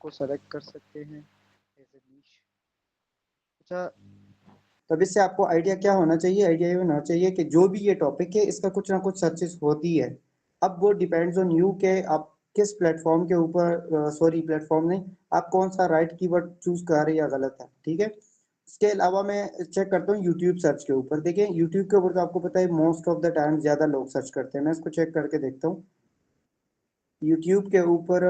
को सेलेक्ट कर सकते हैं एज ए नीश। अच्छा, तब इससे आपको आइडिया क्या होना चाहिए, आइडिया ये होना चाहिए कि जो भी ये टॉपिक है इसका कुछ ना कुछ सर्चेस होती है। अब वो डिपेंड्स ऑन यू के आप किस प्लेटफॉर्म के ऊपर, सॉरी प्लेटफॉर्म नहीं, आप कौन सा राइट कीवर्ड चूज कर रहे हैं या गलत है, ठीक है। इसके अलावा मैं चेक करता हूँ यूट्यूब सर्च के ऊपर। देखिए यूट्यूब के ऊपर तो आपको पता है मोस्ट ऑफ द टाइम ज्यादा लोग सर्च करते हैं। मैं इसको चेक करके देखता हूँ यूट्यूब के ऊपर।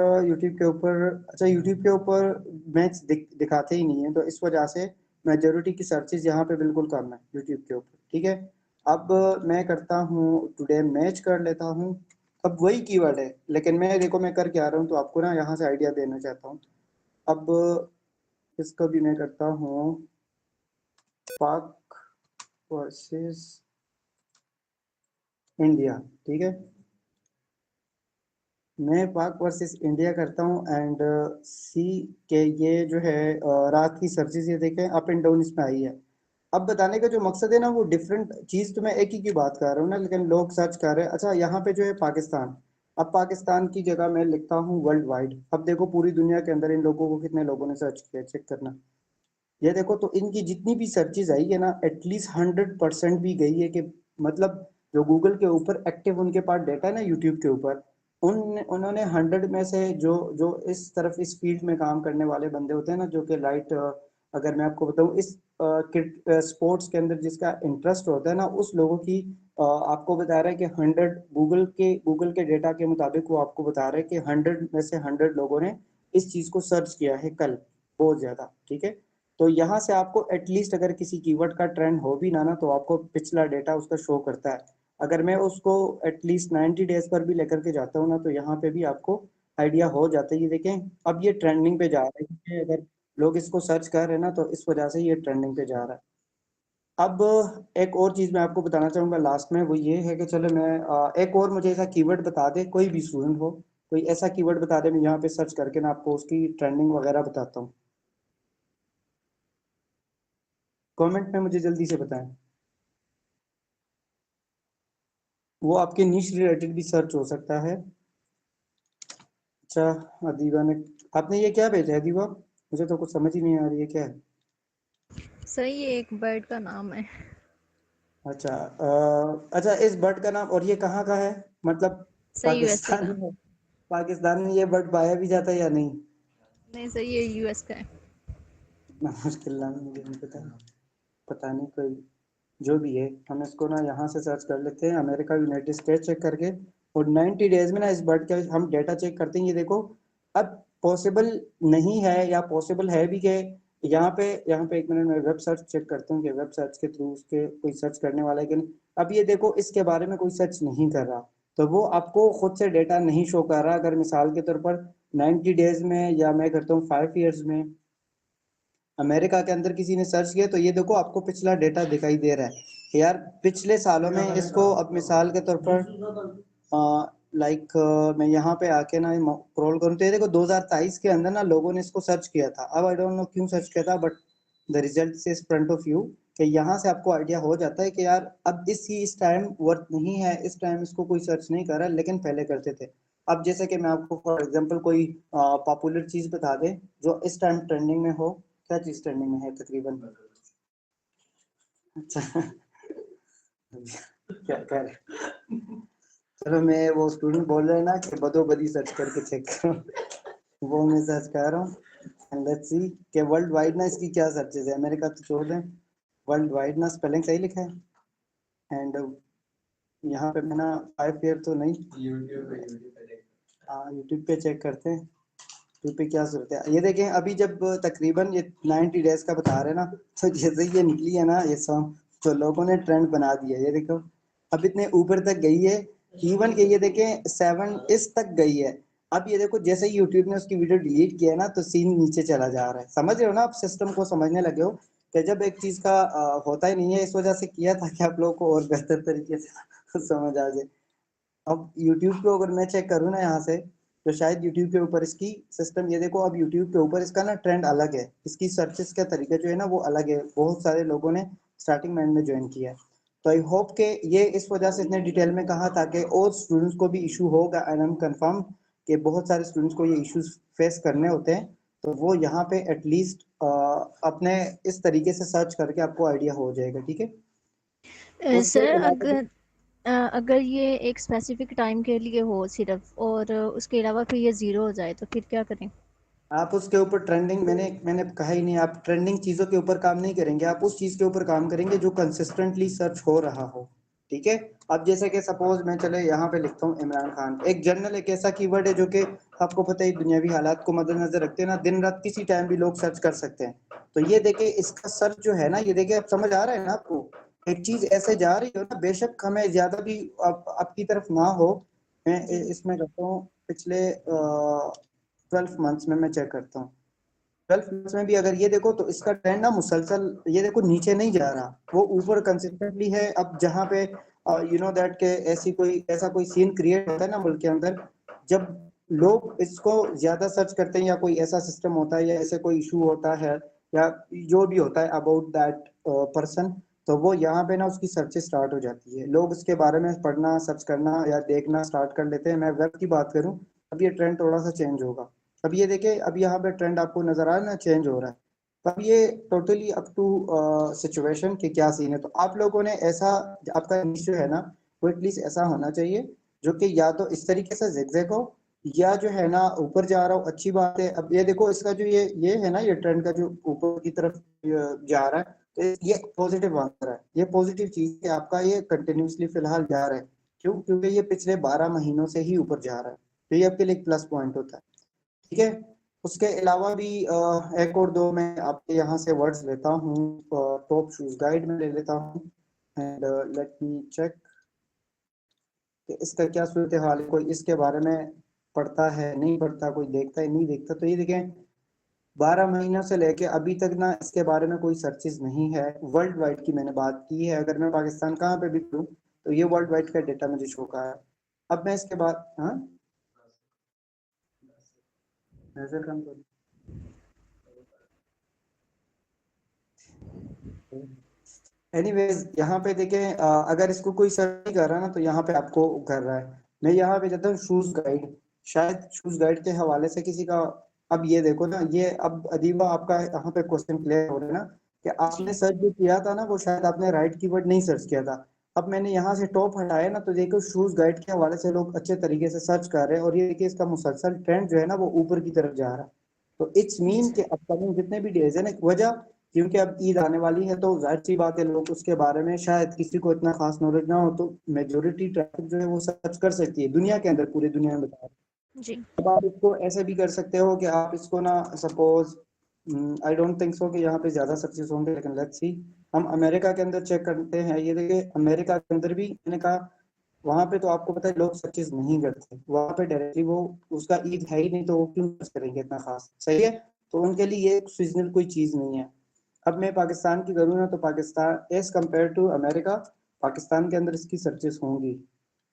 अच्छा, यूट्यूब के ऊपर मैच दिखाते ही नहीं है, तो इस वजह से मेजोरिटी की सर्चेज यहाँ पे बिल्कुल कम है यूट्यूब के ऊपर, ठीक है। अब मैं करता हूँ टुडे मैच कर लेता हूँ। अब वही कीवर्ड है, लेकिन मैं देखो मैं कर क्या रहा हूँ, तो आपको ना यहाँ से आइडिया देना चाहता हूँ। अब इसको भी मैं करता हूँ पाक वर्सेस इंडिया, ठीक है। मैं पाक वर्सेस इंडिया करता हूँ एंड सी के ये जो है रात की सर्चेज ये देखें अप एंड डाउन इसमें आई है। अब बताने का जो मकसद है ना वो डिफरेंट चीज, तो मैं एक ही की बात कर रहा हूँ ना, लेकिन लोग सर्च कर रहे हैं। अच्छा, यहाँ पे जो है पाकिस्तान, अब पाकिस्तान की जगह मैं लिखता हूँ वर्ल्ड वाइड। अब देखो पूरी दुनिया के अंदर इन लोगों को कितने लोगों ने सर्च किया, चेक करना। ये देखो, तो इनकी जितनी भी सर्चेज आई है ना एटलीस्ट 100% भी गई है कि मतलब जो गूगल के ऊपर एक्टिव उनके पास डेटा है ना यूट्यूब के ऊपर, उन्होंने 100 में से जो जो इस तरफ इस फील्ड में काम करने वाले बंदे होते हैं ना, जो कि लाइट, अगर मैं आपको बताऊं इस स्पोर्ट्स के अंदर जिसका इंटरेस्ट होता है ना, उस लोगों की आपको बता रहा है कि 100 गूगल के डेटा के मुताबिक वो आपको बता रहा है कि 100 में से 100 लोगों ने इस चीज को सर्च किया है कल, बहुत ज्यादा, ठीक है। तो यहाँ से आपको एटलीस्ट अगर किसी कीवर्ड का ट्रेंड हो भी ना तो आपको पिछला डेटा उसका शो करता है। अगर मैं उसको एटलीस्ट 90 डेज पर भी लेकर के जाता हूँ ना, तो यहाँ पे भी आपको आइडिया हो जाता है। ये देखें अब ये ट्रेंडिंग पे जा रहा है, क्योंकि अगर लोग इसको सर्च कर रहे हैं ना, तो इस वजह से ये ट्रेंडिंग पे जा रहा है। अब एक और चीज मैं आपको बताना चाहूंगा लास्ट में, वो ये है कि चलो मैं एक और मुझे ऐसा कीवर्ड बता दे, कोई भी स्टूडेंट हो, कोई ऐसा कीवर्ड बता दे, मैं यहाँ पे सर्च करके ना आपको उसकी ट्रेंडिंग वगैरह बताता हूँ। कमेंट में मुझे जल्दी से बताएं। वो आपके निश रिलेटेड भी सर्च हो सकता है। अच्छा, अदीबा ने, आपने ये क्या भेजा है अदीबा? मुझे तो कुछ समझ ही नहीं आ रही है क्या है। सही, ये एक बर्ड का नाम है। अच्छा, अच्छा इस बर्ड का नाम, और ये कहाँ का है मतलब? सही, यूएसए पाकिस्तान का। में? पाकिस्तान में ये बर्ड पाया भी जाता है या नहीं? नहीं, सही, ये यूएस का है। ना मुश्किल नाम है, मुझे नहीं पता। पता नहीं, कोई जो भी है, हम इसको ना यहाँ से सर्च कर लेते हैं अमेरिका यूनाइटेड स्टेट चेक करके। और 90 डेज में ना इस बर्ड का हम डेटा चेक करते हैं। ये देखो, अब पॉसिबल नहीं है या पॉसिबल है भी कि यहाँ पे एक मिनट में वेब सर्च चेक करता हूँ कि वेब सर्च के थ्रू उसके कोई सर्च करने वाला है कि नहीं। अब ये देखो, इसके बारे में कोई सर्च नहीं कर रहा, तो वो आपको खुद से डेटा नहीं शो कर रहा। अगर मिसाल के तौर पर 90 डेज में, या मैं करता हूँ 5 ईयर्स में अमेरिका के अंदर किसी ने सर्च किया, तो ये देखो आपको पिछला डेटा दिखाई दे रहा है कि यार पिछले सालों में इसको, अब मिसाल के तौर पर लाइक मैं यहाँ पे आके ना स्क्रॉल करूँ, तो ये देखो 2023 के अंदर ना लोगों ने इसको सर्च किया था। अब आई डोंट नो क्यों सर्च किया था, बट द रिजल्ट से फ्रंट ऑफ यू, कि यहाँ से आपको आइडिया हो जाता है कि यार अब इस टाइम वर्थ नहीं है, इस टाइम इसको कोई सर्च नहीं कर रहा, लेकिन पहले करते थे। अब जैसे कि मैं आपको फॉर एग्जांपल कोई पॉपुलर चीज बता दें जो इस टाइम ट्रेंडिंग में हो। क्या चीज ट्रेंडिंग में है तकरीबन? अच्छा क्या कर, चलो मैं, वो स्टूडेंट बोल रहे हैं ना कि बदो बदी सर्च करके चेक करो, वो मैं सर्च कर रहा हूँ एंड लेट्स सी कि वर्ल्ड वाइड ना इसकी क्या सर्चेज है। अमेरिका तो छोड़ दें, वर्ल्ड वाइड ना स्पेलिंग सही लिखा है। एंड यहाँ पे मैं ना 5 ईयर तो नहीं, हाँ यूट्यूब पे चेक करते हैं यूट्यूब पे क्या सूरत है। ये देखें अभी जब तकरीबन ये 90 डेज का बता रहे हैं ना, तो जैसे ही ये निकली है ना ये सॉन्ग, तो लोगों ने ट्रेंड बना दिया। ये देखो अब इतने ऊपर तक गई है, इवन के ये देखें 7 इस तक गई है। अब ये देखो जैसे ही यूट्यूब ने उसकी वीडियो डिलीट किया ना, तो सीन नीचे चला जा रहा है। समझ रहे हो ना, आप सिस्टम को समझने लगे हो कि जब एक चीज का होता ही नहीं है, इस वजह से किया था कि आप लोगों को और बेहतर तरीके से समझ आ जाए। अब यूट्यूब पे अगर मैं चेक करूँ ना यहाँ से, तो शायद यूट्यूब के ऊपर इसकी सिस्टम, ये देखो अब यूट्यूब के ऊपर इसका ना ट्रेंड अलग है, इसकी सर्चेस का तरीका जो है ना वो अलग है। बहुत सारे लोगों ने स्टार्टिंग में इनमें ज्वाइन किया है। तो आई होप के ये इस वजह से इतने डिटेल में कहा ताकि और स्टूडेंट्स को भी इशू होगा, एंड आई एम कंफर्म कि बहुत सारे स्टूडेंट्स को ये इश्यूज फेस करने होते हैं। तो वो यहाँ पे एटलीस्ट अपने इस तरीके से सर्च करके आपको आइडिया हो जाएगा, ठीक है। उसके सर अलावा अगर ये एक स्पेसिफिक टाइम के लिए हो सिर्फ, और उसके अलावा फिर ये ज़ीरो हो जाए, तो फिर क्या करें? आप उसके ऊपर ट्रेंडिंग, मैंने कहा ही नहीं, आप ट्रेंडिंग चीजों के ऊपर काम नहीं करेंगे, आप उस चीज के ऊपर काम करेंगे जो कंसिस्टेंटली सर्च हो रहा हो, ठीक है। अब जैसे कि सपोज मैं चले यहाँ पे लिखता हूँ इमरान खान, एक जनरल एक ऐसा कीवर्ड है जो कि आपको पता है दुनियावी हालात को मद्देनजर रखते हैं ना, दिन रात किसी टाइम भी लोग सर्च कर सकते हैं। तो ये देखिए इसका सर्च जो है ना, ये देखिए आप समझ आ रहा है ना आपको, एक चीज ऐसे जा रही हो ना, बेशक हमें ज्यादा भी आपकी तरफ ना हो। मैं जी। इसमें करता हूँ पिछले 12 मंथ्स में मैं चेक करता हूँ। 12 मंथ्स में भी अगर ये देखो तो इसका ट्रेंड ना मुसलसल, ये देखो नीचे नहीं जा रहा, वो ऊपर कंसिस्टेंटली है। अब जहाँ पे यू नो दैट के ऐसा कोई सीन क्रिएट होता है ना मुल्क के अंदर, जब लोग इसको ज्यादा सर्च करते हैं या कोई ऐसा सिस्टम होता है या ऐसे कोई इशू होता है या जो भी होता है अबाउट दैट पर्सन, तो वो यहाँ पे ना उसकी सर्चेस स्टार्ट हो जाती है, लोग उसके बारे में पढ़ना सर्च करना या देखना स्टार्ट कर लेते हैं। मैं वेब की बात करूँ, अब ये ट्रेंड थोड़ा सा चेंज होगा। अब ये देखिए अब यहाँ पे ट्रेंड आपको नजर आ रहा है ना, चेंज हो रहा है। अब ये टोटली अप टू सिचुएशन कि क्या सीन है। तो आप लोगों ने ऐसा, आपका निश जो है ना वो एटलीस्ट ऐसा होना चाहिए जो कि या तो इस तरीके से zigzag हो या जो है ना ऊपर जा रहा हो, अच्छी बात है। अब ये देखो इसका जो ये है ना, ये ट्रेंड का जो ऊपर की तरफ जा रहा है, तो ये पॉजिटिव आंसर है, ये पॉजिटिव चीज है आपका, ये कंटिन्यूसली फिलहाल जा रहा है। क्यों? क्योंकि ये पिछले 12 महीनों से ही ऊपर जा रहा है, तो ये आपके लिए एक प्लस पॉइंट होता है, ठीक है। उसके अलावा भी एक और दो मैं आपके यहाँ से वर्ड्स लेता हूँ, टॉप शूज गाइड में ले लेता हूँ। एंड लेट मी चेक कि इसका क्या सूरत हाल है, कोई इसके बारे में पढ़ता है नहीं पढ़ता, कोई देखता है नहीं देखता। तो ये देखें 12 महीनों से लेके अभी तक ना इसके बारे में कोई सर्चेज नहीं है। वर्ल्ड वाइड की मैंने बात की है, अगर मैं पाकिस्तान कहाँ पे भी करूँ तो ये वर्ल्ड वाइड का डेटा मुझे शो का है। अब मैं इसके बाद हाँ नजर कम करूँ, एनीवेज यहाँ पे देखें अगर इसको कोई सर्च नहीं कर रहा ना तो यहाँ पे आपको कर रहा है। मैं यहाँ पे जाता हूँ शूज गाइड, शायद शूज गाइड के हवाले से किसी का। अब ये देखो ना, ये अब अदीबा आपका यहाँ पे क्वेश्चन क्लियर हो रहा है ना कि आपने जी। सर्च जो किया था ना वो शायद आपने राइट कीवर्ड नहीं सर्च किया था। अब मैंने यहाँ से टॉप हटाया ना, तो देखो शूज गाइड के हवाले से लोग अच्छे तरीके से सर्च कर रहे हैं और ये देखिए इसका मुसलसल ट्रेंड जो है ना वो ऊपर की तरफ जा रहा है। तो इट्स जी मीन सर। के अपकमिंग जितने भी डेज है ना, वजह क्योंकि अब ईद आने वाली है तो जाहिर सी बात है लोग उसके बारे में शायद किसी को इतना खास नॉलेज ना हो, तो मेजोरिटी ट्रैफिक जो है वो सर्च कर सकती है दुनिया के अंदर, पूरी दुनिया में बता। जी। अब आप इसको ऐसे भी कर सकते हो कि आप इसको ना suppose, I don't think so कि यहाँ पे ज्यादा सर्चेस होंगे, लेकिन लेट्स सी। हम अमेरिका के अंदर चेक करते हैं, ये देखिए अमेरिका के अंदर भी मैंने कहा वहां पे तो आपको पता है लोग सर्चेस नहीं करते, वहां पे डायरेक्टली वो उसका ईद है ही नहीं तो वो क्यों सर्च करेंगे इतना खास, सही है। तो उनके लिए ये सीजनल कोई चीज नहीं है। अब मैं पाकिस्तान की करूँ ना तो Pakistan as compare to America, Pakistan के अंदर इसकी सर्चेस होंगी,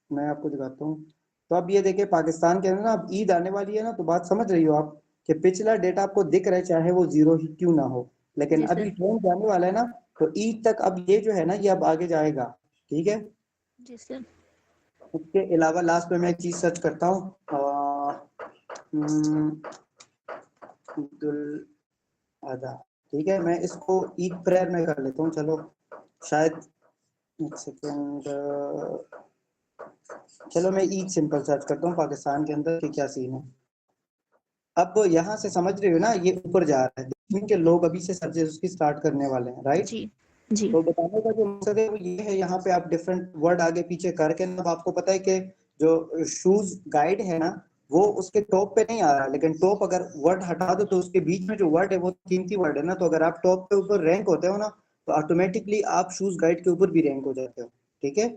मैं आपको दिखाता हूँ। तो अब ये देखिए पाकिस्तान के अंदर ना अब ईद आने वाली है ना, तो बात समझ रही हो आप कि पिछला डेटा आपको दिख रहा है चाहे वो जीरो ही क्यों ना हो, लेकिन जी अभी सर। ट्रेंड जाने वाला है ना, तो ईद तक अब ये जो है ना ये अब आगे जाएगा, ठीक है। जी सर। उसके अलावा लास्ट में मैं एक चीज सर्च करता हूँ, ईद उल अदा, ठीक है। मैं इसको ईद प्रेयर में कर लेता हूँ, चलो शायद एक सेकेंड, चलो मैं ईद सिंपल सर्च करता हूँ पाकिस्तान के अंदर कि क्या सीन है। अब यहाँ से समझ रहे हो ना ये ऊपर जा रहा है, दिन के लोग अभी से सर्चेस उसकी स्टार्ट करने वाले हैं, राइट। जी। जी। तो बताने का जो मकसद है वो ये है, यहाँ पे आप डिफरेंट वर्ड आगे पीछे करके ना, अब आपको पता है कि जो शूज गाइड है ना वो उसके टॉप पे नहीं आ रहा, लेकिन टॉप अगर वर्ड हटा दो तो उसके बीच में जो वर्ड है वो कीमती वर्ड है ना, तो अगर आप टॉप पे ऊपर रैंक होते हो ना तो ऑटोमेटिकली आप शूज गाइड के ऊपर भी रैंक हो जाते हो, ठीक है।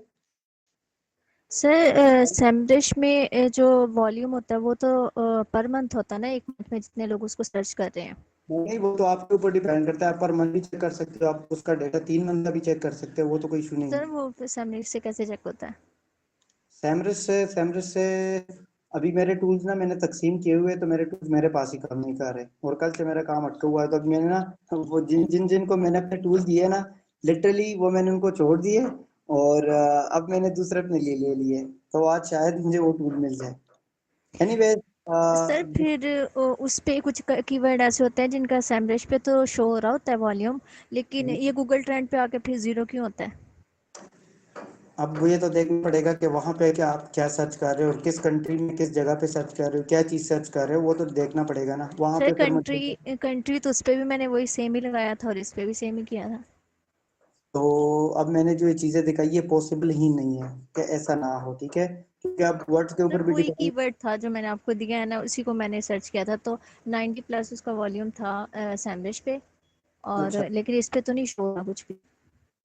सर सैमरिश में जो वॉल्यूम होता है वो तो पर मंथ होता है ना, एक मंथ में जितने लोग उसको सर्च कर रहे हैं। नहीं वो तो आपके ऊपर डिपेंड करता है, आप पर मंथ भी चेक कर सकते हो, आप उसका डेटा 3 मंथ का भी चेक कर सकते हो, वो तो कोई इशू नहीं सर है। वो फिर सैमरिश से कैसे चेक होता है? सैमरस से अभी मेरे टूल्स ना मैंने तकसीम किए हुए, तो मेरे टूल्स मेरे पास ही काम नहीं कर रहे और कल से मेरा काम अटका हुआ है। तो अभी मैंने ना वो जिन जिन जिनको मैंने अपने टूल्स दिए ना, लिटरली वो मैंने उनको छोड़ दिए और अब मैंने दूसरे अपने लिए ले लिए, तो आज शायद मुझे वो टूल मिल जाए। एनीवेज सर फिर उस पे कुछ कीवर्ड ऐसे होते हैं जिनका सैमरश पे तो शो हो रहा होता है वॉल्यूम, लेकिन ये गूगल ट्रेंड पे आके फिर जीरो क्यों होता है? अब ये तो देखना पड़ेगा कि वहाँ पे क्या आप क्या सर्च कर रहे हो और किस कंट्री में किस जगह पे सर्च कर रहे हो, क्या चीज़ सर्च कर रहे हो, वो तो देखना पड़ेगा ना वहाँ सर पे फिर मुझे। कंट्री तो उस पे भी मैंने वही सेम ही लगाया था और इस पे भी सेम ही किया था। तो अब मैंने जो ये चीज़ें दिखाई ये पॉसिबल ही नहीं है कि ऐसा ना हो, ठीक है, क्योंकि अब वर्ड्स के सर ऊपर भी वही डिपेंड। कीवर्ड था जो मैंने आपको दिया है ना, उसी को मैंने सर्च किया था, तो 90 प्लस उसका वॉल्यूम था सैमरश पे। और अच्छा, लेकिन इस पे तो नहीं शो हो रहा कुछ भी।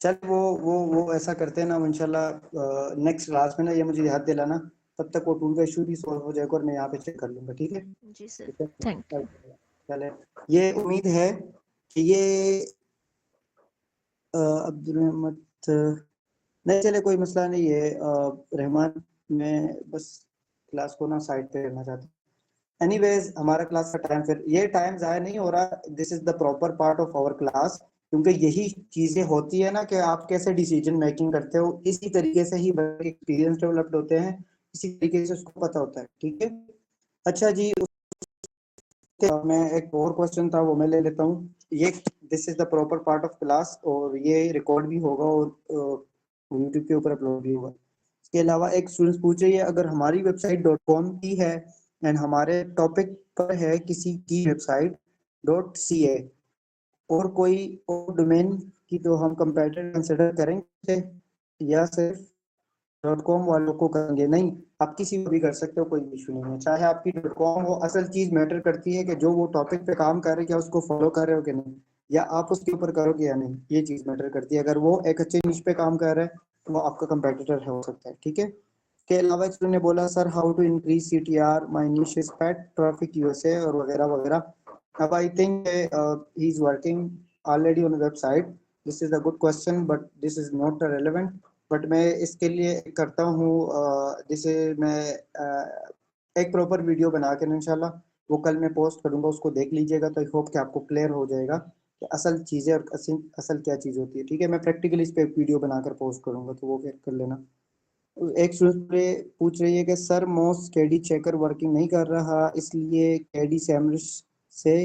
चल वो ऐसा करते हैं ना इंशाल्लाह नेक्स्ट क्लास में ना, ये मुझे याद दिलाना, तब तक वो टूल का इशू भी सॉल्व हो जाएगा और मैं यहाँ पे चेक कर लूंगा, ठीक है। जी सर। ठीक है, थैंक यू। चले, ये उम्मीद है कि ये अब्दुल रहमत नहीं, चले कोई मसला नहीं है रहमान, मैं बस क्लास को ना साइड पे करना चाहता हूँ। एनीवेज हमारा क्लास का टाइम, फिर ये टाइम ज़ाया नहीं हो रहा, this is the proper part of our class, क्योंकि यही चीजें होती है ना कि आप कैसे डिसीजन मेकिंग करते हो, इसी तरीके से ही एक्सपीरियंस डेवलप्ड होते हैं, इसी तरीके से उसको पता होता है, ठीक है। अच्छा जी, मैं एक और क्वेश्चन था वो मैं ले लेता हूँ। ये this is the proper part of class और ये रिकॉर्ड भी होगा और यूट्यूब के ऊपर अपलोड भी होगा। इसके अलावा एक स्टूडेंट पूछ रही है, अगर हमारी वेबसाइट डॉट कॉम की है एंड हमारे टॉपिक पर है किसी की वेबसाइट डॉट सी ए और कोई और डोमेन की, तो हम कंपेटिटर कंसिडर करेंगे या सिर्फ डॉट कॉम वालों को करेंगे? नहीं, आप किसी को भी कर सकते हो, कोई इशू नहीं है, चाहे आपकी डॉट कॉम हो। असल चीज मैटर करती है कि जो वो टॉपिक पे काम कर रहे हैं क्या उसको फॉलो कर रहे हो कि नहीं, या आप उसके ऊपर करोगे या नहीं, ये चीज मैटर करती है। अगर वो एक अच्छे निश पे काम कर रहा है तो वो आपका कंपेटिटर हो सकता है, ठीक है। के अलावा एक ने बोला, sir how to increase C T R, my niche is pet traffic USA और वगैरह वगैरह। अब I think he is working already on website, this is a good question but this is not relevant, but मैं इसके लिए करता हूँ जैसे मैं एक प्रॉपर वीडियो बना के ना इंशाल्लाह वो कल मैं पोस्ट करूंगा, उसको देख लीजिएगा, तो आई होप कि आपको क्लियर हो जाएगा कि असल चीज़ें और असल क्या चीज़ होती है, ठीक है। मैं प्रैक्टिकली इस पे एक वीडियो बनाकर पोस्ट करूंगा, तो वो फिर कर लेना। एक स्टूडेंट पूछ रही है कि सर मोस केडी चेकर वर्किंग नहीं कर रहा, इसलिए केडी सैमरिश से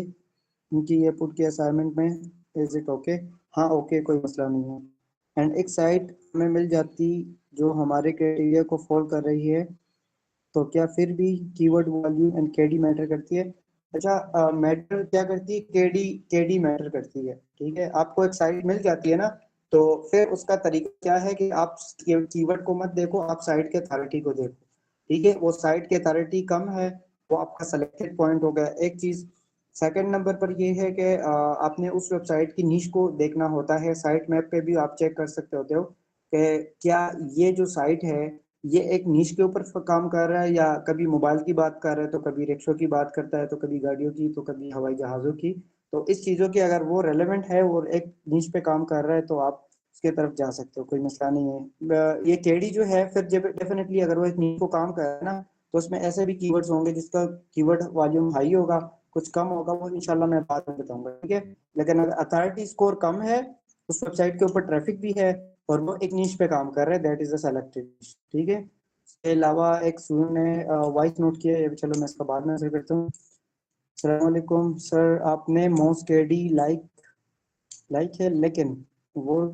उनकी ये पुट की असाइनमेंट में इज इट ओके? हाँ ओके, कोई मसला नहीं है। एंड एक साइट में मिल जाती जो हमारे क्राइटेरिया को फॉलो कर रही है, तो क्या फिर भी keyword volume and KD matter करती है? अच्छा, मैटर क्या करती है? केडी, केडी मैटर करती है, ठीक है। आपको एक साइट मिल जाती है ना, तो फिर उसका तरीका क्या है कि आप कीवर्ड को मत देखो, आप साइट के अथॉरिटी को देखो, ठीक है। वो साइट की अथॉरिटी कम है, वो आपका सेलेक्टेड पॉइंट हो गया, एक चीज। सेकंड नंबर पर ये है कि आपने उस वेबसाइट की नीश को देखना होता है, साइट मैप पे भी आप चेक कर सकते होते हो कि क्या ये जो साइट है ये एक नीश के ऊपर काम कर रहा है, या कभी मोबाइल की बात कर रहा है तो कभी रिक्शों की बात करता है, तो कभी गाड़ियों की, तो कभी हवाई जहाजों की। तो इस चीज़ों की अगर वो रेलेवेंट है और एक नीश पे काम कर रहा है तो आप उसके तरफ जा सकते हो, कोई मसला नहीं है। ये केडी जो है फिर जब डेफिनेटली अगर वो एक नीश को काम कर रहा है ना, तो उसमें ऐसे भी कीवर्ड्स होंगे जिसका कीवर्ड वॉल्यूम हाई होगा, कुछ कम होगा, वो इंशाल्लाह मैं बाद में बताऊंगा, ठीक है। लेकिन अगर अथॉरिटी स्कोर कम है, उस वेबसाइट के ऊपर ट्रैफिक भी है और वो एक नीश पे काम कर रहा है, दैट इज द सेलेक्टेड निश, ठीक है। इसके अलावा एक स्टूडेंट ने वॉइस नोट किया है, चलो मैं इसका बाद में आंसर करता हूँ। अस्सलाम वालेकुम सर, आपने मोस्ट केडी लाइक है, लेकिन वो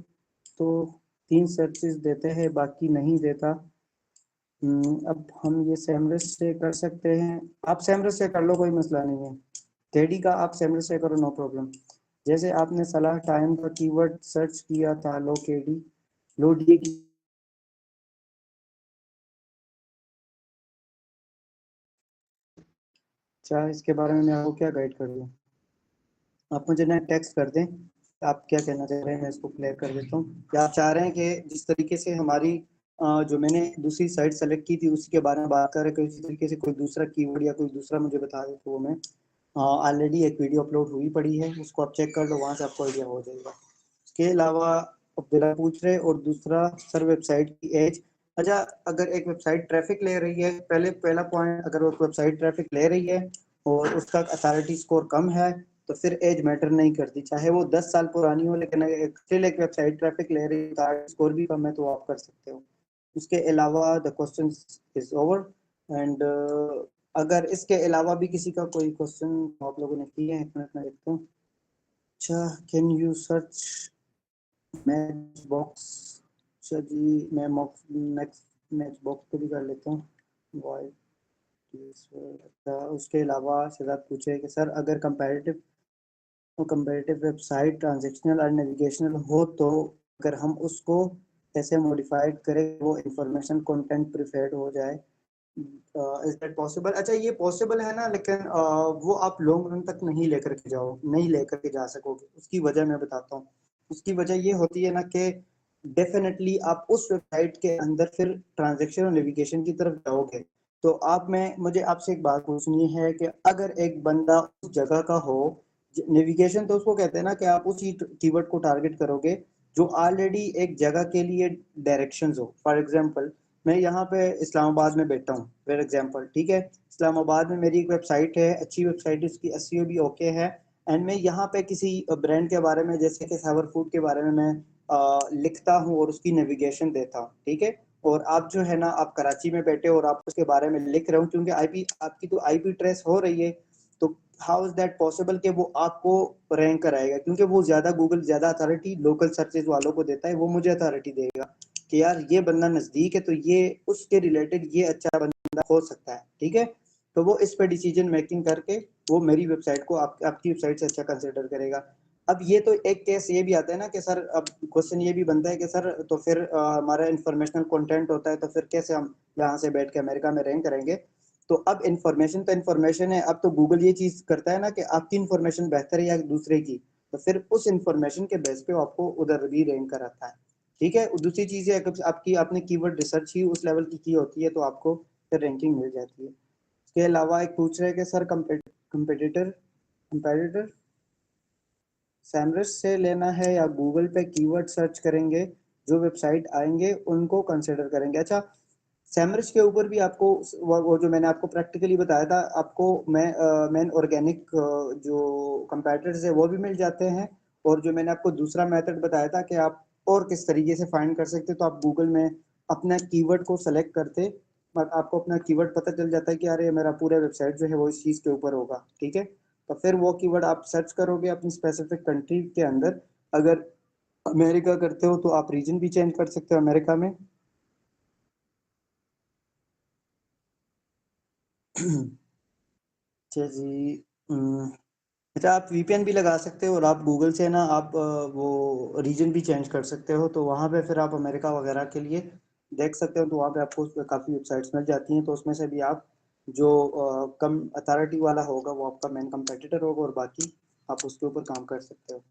तो 3 सर्चेस देते हैं बाकी नहीं देता। अब हम ये सैमरस से कर सकते हैं, आप सैमरस से कर लो, कोई मसला नहीं है। केडी का आप सैमरस से करो, नो प्रॉब्लम। जैसे आपने सलाह टाइम का कीवर्ड सर्च किया था, लो केडी लो डी की, चाहे इसके बारे में मैं आपको क्या गाइड कर दूँ? आप मुझे ना टेक्स्ट कर दें, आप क्या कहना चाह रहे हैं, मैं इसको क्लियर कर देता हूँ। या आप चाह रहे हैं कि जिस तरीके से हमारी जो मैंने दूसरी साइट सेलेक्ट की थी उसी के बारे में बात कर रहे हैं, कि उसी तरीके से कोई दूसरा कीवर्ड या कोई दूसरा मुझे बता दे, तो वो मैं ऑलरेडी एक वीडियो अपलोड हुई पड़ी है, उसको आप चेक कर लो, वहाँ से आपको आइडिया हो जाएगा। इसके अलावा अब्दुल्ला पूछ रहे, और दूसरा सर वेबसाइट की एज। अच्छा, अगर एक वेबसाइट ट्रैफिक ले रही है, पहला पॉइंट, अगर वो वेबसाइट ट्रैफिक ले रही है और उसका अथॉरिटी स्कोर कम है, तो फिर एज मैटर नहीं करती, चाहे वो 10 साल पुरानी हो, लेकिन अगर स्टिल एक वेबसाइट ट्रैफिक ले रही है, स्कोर भी कम है, तो आप कर सकते हो। उसके अलावा the question is over and अगर इसके अलावा भी किसी का कोई क्वेश्चन आप लोगों ने किए हैं, एक मिनट में देखता हूँ। अच्छा, can you search match box? अच्छा जी, मैं मैच बॉक्स पे भी कर लेता हूँ। वाई अच्छा, उसके अलावा शहजाद पूछे कि सर अगर कंपैरेटिव वेबसाइट ट्रांजैक्शनल और नेविगेशनल हो तो अगर हम उसको ऐसे मॉडिफाइड करें वो इंफॉर्मेशन कंटेंट प्रीफर्ड हो जाए, इज दैट पॉसिबल? अच्छा, ये पॉसिबल है ना, लेकिन वो आप लॉन्ग रन तक नहीं लेकर के जा सकोगे। उसकी वजह मैं बताता हूँ। उसकी वजह ये होती है ना कि डेफिनेटली आप उस वेबसाइट के अंदर फिर ट्रांजैक्शन और नेविगेशन की तरफ जाओगे। तो आप मैं मुझे आपसे एक बात पूछनी है कि अगर एक बंदा उस जगह का हो, नेविगेशन तो उसको कहते हैं ना कि आप उसी कीवर्ड को टारगेट करोगे जो ऑलरेडी एक जगह के लिए डायरेक्शंस हो। फॉर एग्जांपल, मैं यहाँ पे इस्लामाबाद में बैठा हूँ फॉर एग्जांपल, ठीक है। इस्लामाबाद में मेरी एक वेबसाइट है, अच्छी वेबसाइट है, उसकी एसईओ भी ओके है। एंड मैं यहाँ पे किसी ब्रांड के बारे में, जैसे कि सावर फूड के बारे में मैं लिखता हूँ और उसकी नेविगेशन देता हूँ, ठीक है। और आप जो है ना, आप कराची में बैठे और आप उसके बारे में लिख रहे हो, क्योंकि आईपी आपकी तो आईपी ट्रेस हो रही है। तो हाउ इज दैट पॉसिबल कि वो आपको रैंक कराएगा? क्योंकि वो ज्यादा, गूगल ज्यादा अथॉरिटी लोकल सर्चेज वालों को देता है, वो मुझे अथॉरिटी देगा कि यार ये बंदा नजदीक है तो ये उसके रिलेटेड ये अच्छा बंदा हो सकता है, ठीक है। तो वो इस पे डिसीजन मेकिंग करके वो मेरी वेबसाइट को आपकी वेबसाइट से अच्छा कंसिडर करेगा। अब ये तो एक केस ये भी आता है ना कि सर, अब क्वेश्चन ये भी बनता है कि सर तो फिर हमारा इंफॉर्मेशनल कंटेंट होता है तो फिर कैसे हम यहाँ से बैठ के अमेरिका में रैंक करेंगे? तो अब इन्फॉर्मेशन तो इन्फॉर्मेशन है। अब तो गूगल ये चीज करता है ना कि आपकी इन्फॉर्मेशन बेहतर है या दूसरे की, तो फिर उस इन्फॉर्मेशन के बेस पे वो आपको उधर भी रैंक कराता है, ठीक है। दूसरी चीज है, अगर आपकी आपने कीवर्ड रिसर्च ही उस लेवल की होती है तो आपको फिर रैंकिंग मिल जाती है। इसके अलावा एक पूछ रहे हैं कि सर कंपेटिटर कंपेटिटर सैमरस से लेना है या गूगल पे कीवर्ड सर्च करेंगे, जो वेबसाइट आएंगे उनको कंसिडर करेंगे? अच्छा, सैमरस के ऊपर भी आपको वो जो मैंने आपको प्रैक्टिकली बताया था, आपको मेन ऑर्गेनिक जो कंपैटिटर्स है वो भी मिल जाते हैं। और जो मैंने आपको दूसरा मेथड बताया था कि आप और किस तरीके से फाइंड कर सकते, तो आप गूगल में अपना कीवर्ड को सेलेक्ट करते, आपको अपना कीवर्ड पता चल जाता है कि अरे मेरा पूरा वेबसाइट जो है वो इस चीज़ के ऊपर होगा, ठीक है। तो फिर वो कीवर्ड आप सर्च करोगे अपनी स्पेसिफिक कंट्री के अंदर। अगर अमेरिका करते हो तो आप रीजन भी चेंज कर सकते हो अमेरिका में। अच्छा जी। अच्छा, आप वीपीएन भी लगा सकते हो और आप गूगल से ना आप वो रीजन भी चेंज कर सकते हो, तो वहाँ पे फिर आप अमेरिका वगैरह के लिए देख सकते हो। तो वहाँ पे आपको काफ़ी वेबसाइट्स मिल जाती हैं, तो उसमें से भी आप जो कम अथॉरिटी वाला होगा वो आपका मेन कंपेटिटर होगा, और बाकी आप उसके ऊपर काम कर सकते हो।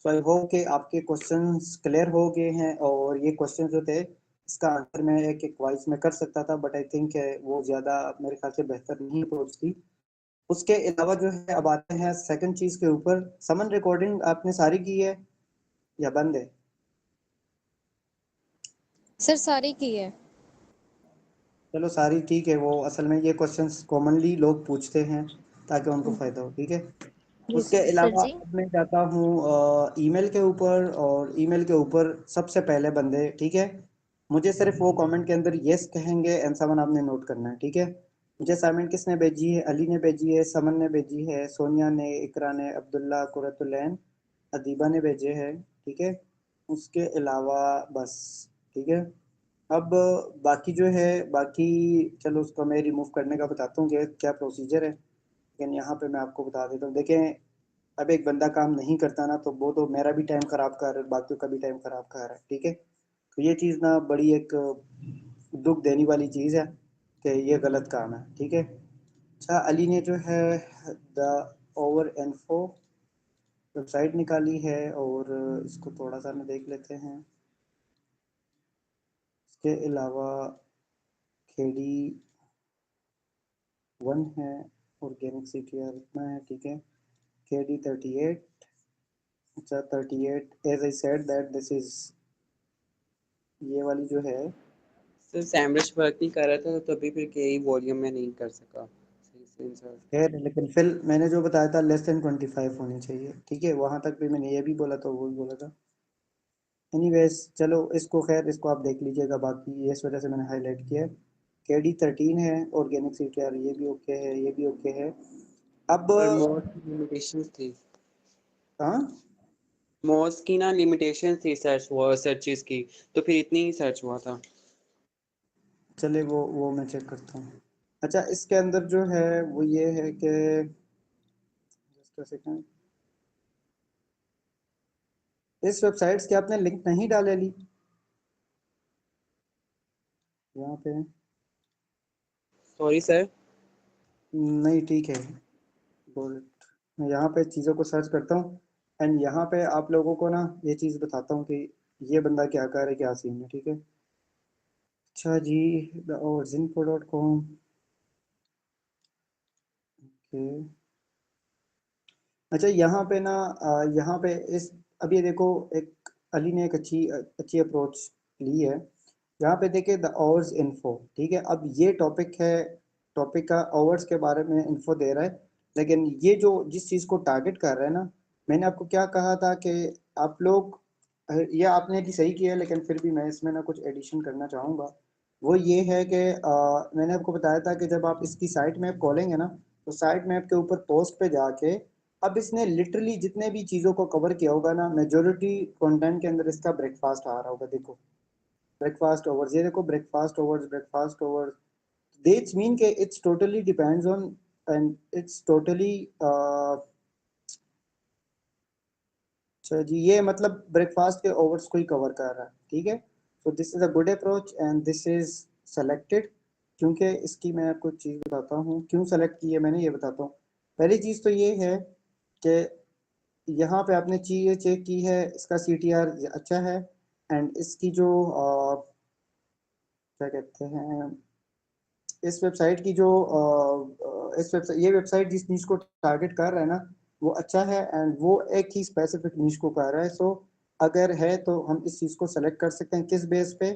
सो आई होप कि आपके क्वेश्चंस क्लियर हो गए हैं। और ये क्वेश्चन जो थे इसका आंसर मैं एक एक वाइज में कर सकता था, बट आई थिंक वो ज़्यादा मेरे ख्याल से बेहतर नहीं अप्रोच थी। उसके अलावा जो है, अब आते हैं सेकंड चीज के ऊपर। समन रिकॉर्डिंग आपने सारी की है या बंद है? सर सारी की है। चलो सारी ठीक है। वो असल में ये क्वेश्चंस कॉमनली लोग पूछते हैं ताकि उनको फायदा हो, ठीक है। जी उसके सर अलावा जी। अब मैं जाता हूँ ईमेल के ऊपर, और ईमेल के ऊपर सबसे पहले बंदे, ठीक है, मुझे सिर्फ वो कमेंट के अंदर यस कहेंगे। एंड समन आपने नोट करना है, ठीक है। मुझे असाइनमेंट किसने भेजी है? अली ने भेजी है, समन ने भेजी है, सोनिया ने, इकरा ने, अब्दुल्ला, कुरतुलैन, अदीबा ने भेजे हैं, ठीक है। उसके अलावा बस, ठीक है। अब बाकी जो है, बाकी चलो उसको मैं रिमूव करने का बताता हूँ कि क्या प्रोसीजर है। लेकिन यहाँ पे मैं आपको बता देता हूँ, देखें, अब एक बंदा काम नहीं करता ना तो वो तो मेरा भी टाइम खराब कर रहा है, बाकियों का भी टाइम खराब कर रहा है, ठीक है। तो ये चीज़ ना बड़ी एक दुख देने वाली चीज़ है कि ये गलत काम है, ठीक है। अच्छा, अली ने जो है द ओवर इन्फो वेबसाइट निकाली है, और इसको थोड़ा सा मैं देख लेते हैं। इसके अलावा खेड़ी 1 है, ऑर्गेनिक सिटी इतना है, ठीक है। खेड़ी 38। अच्छा, 38 as I said that this is ये वाली जो है। सर सैमरश वर्क नहीं कर रहा था तो तभी फिर के वॉल्यूम में नहीं कर सका सही से इंसर्ट। खैर, लेकिन फिर मैंने जो बताया था लेस देन 25 होनी चाहिए, ठीक है। वहां तक भी मैंने ये भी बोला था, वो भी बोला था। एनीवेज चलो, इसको खैर इसको आप देख लीजिएगा, बाकी ये इस वजह से मैंने हाईलाइट किया है KD13 है, ऑर्गेनिक CTR ये भी ओके है, ये भी ओके है। अब और मोर्स की लिमिटेशंस थी, हाँ मोर्स की ना लिमिटेशंस थी सर्चेस की, तो फिर इतनी ही सर्च हुआ था। चले वो मैं चेक करता हूँ। अच्छा इसके अंदर जो है वो ये है कि जस्ट अ सेकंड, इस वेबसाइट्स के आपने लिंक नहीं डाले ली यहाँ पे? Sorry sir. नहीं ठीक है, बुलेट मैं यहाँ पे चीज़ों को सर्च करता हूँ एंड यहाँ पे आप लोगों को ना ये चीज़ बताता हूँ कि ये बंदा क्या कर रहा है, क्या सीन है, ठीक है। अच्छा जी, theorzinfo.com, ओके। अच्छा यहाँ पे ना यहाँ पे इस अब ये देखो, एक अली ने एक अच्छी अच्छी अप्रोच ली है। यहाँ पे देखिए द आवर्स इन्फो, ठीक है। अब ये टॉपिक है, टॉपिक का आवर्स के बारे में इन्फो दे रहा है, लेकिन ये जो जिस चीज़ को टारगेट कर रहा है ना, मैंने आपको क्या कहा था कि आप लोग ये आपने भी सही किया है, लेकिन फिर भी मैं इसमें ना कुछ एडिशन करना चाहूँगा। वो ये है कि मैंने आपको बताया था कि जब आप इसकी साइट मैप खोलेंगे ना, तो साइट मैप के ऊपर पोस्ट पे जाके अब इसने लिटरली जितने भी चीज़ों को कवर किया होगा ना, मेजोरिटी कंटेंट के अंदर इसका ब्रेकफास्ट आ रहा होगा। देखो ब्रेकफास्ट ओवर्स, ये देखो breakfast overs, breakfast overs, that's mean के it's totally depends on and it's totally अच्छा जी, ये मतलब ब्रेकफास्ट के ओवर्स को ही कवर कर रहा है, ठीक है। So this is a good approach and this is selected, क्योंकि इसकी मैं आपको चीज़ बताता हूँ क्यों सेलेक्ट की है मैंने, ये बताता हूँ। पहली चीज़ तो ये है कि यहाँ पे आपने चीज़ चेक की है, इसका CTR अच्छा है एंड इसकी जो क्या कहते हैं, इस वेबसाइट की जो इस वेबसाइट, ये वेबसाइट जिस नीश को टारगेट कर रहा है ना, वो अच्छा है एंड वो एक ही स्पेसिफिक नीश को कर रहा है। सो अगर है तो हम इस चीज़ को सेलेक्ट कर सकते हैं। किस बेस पे?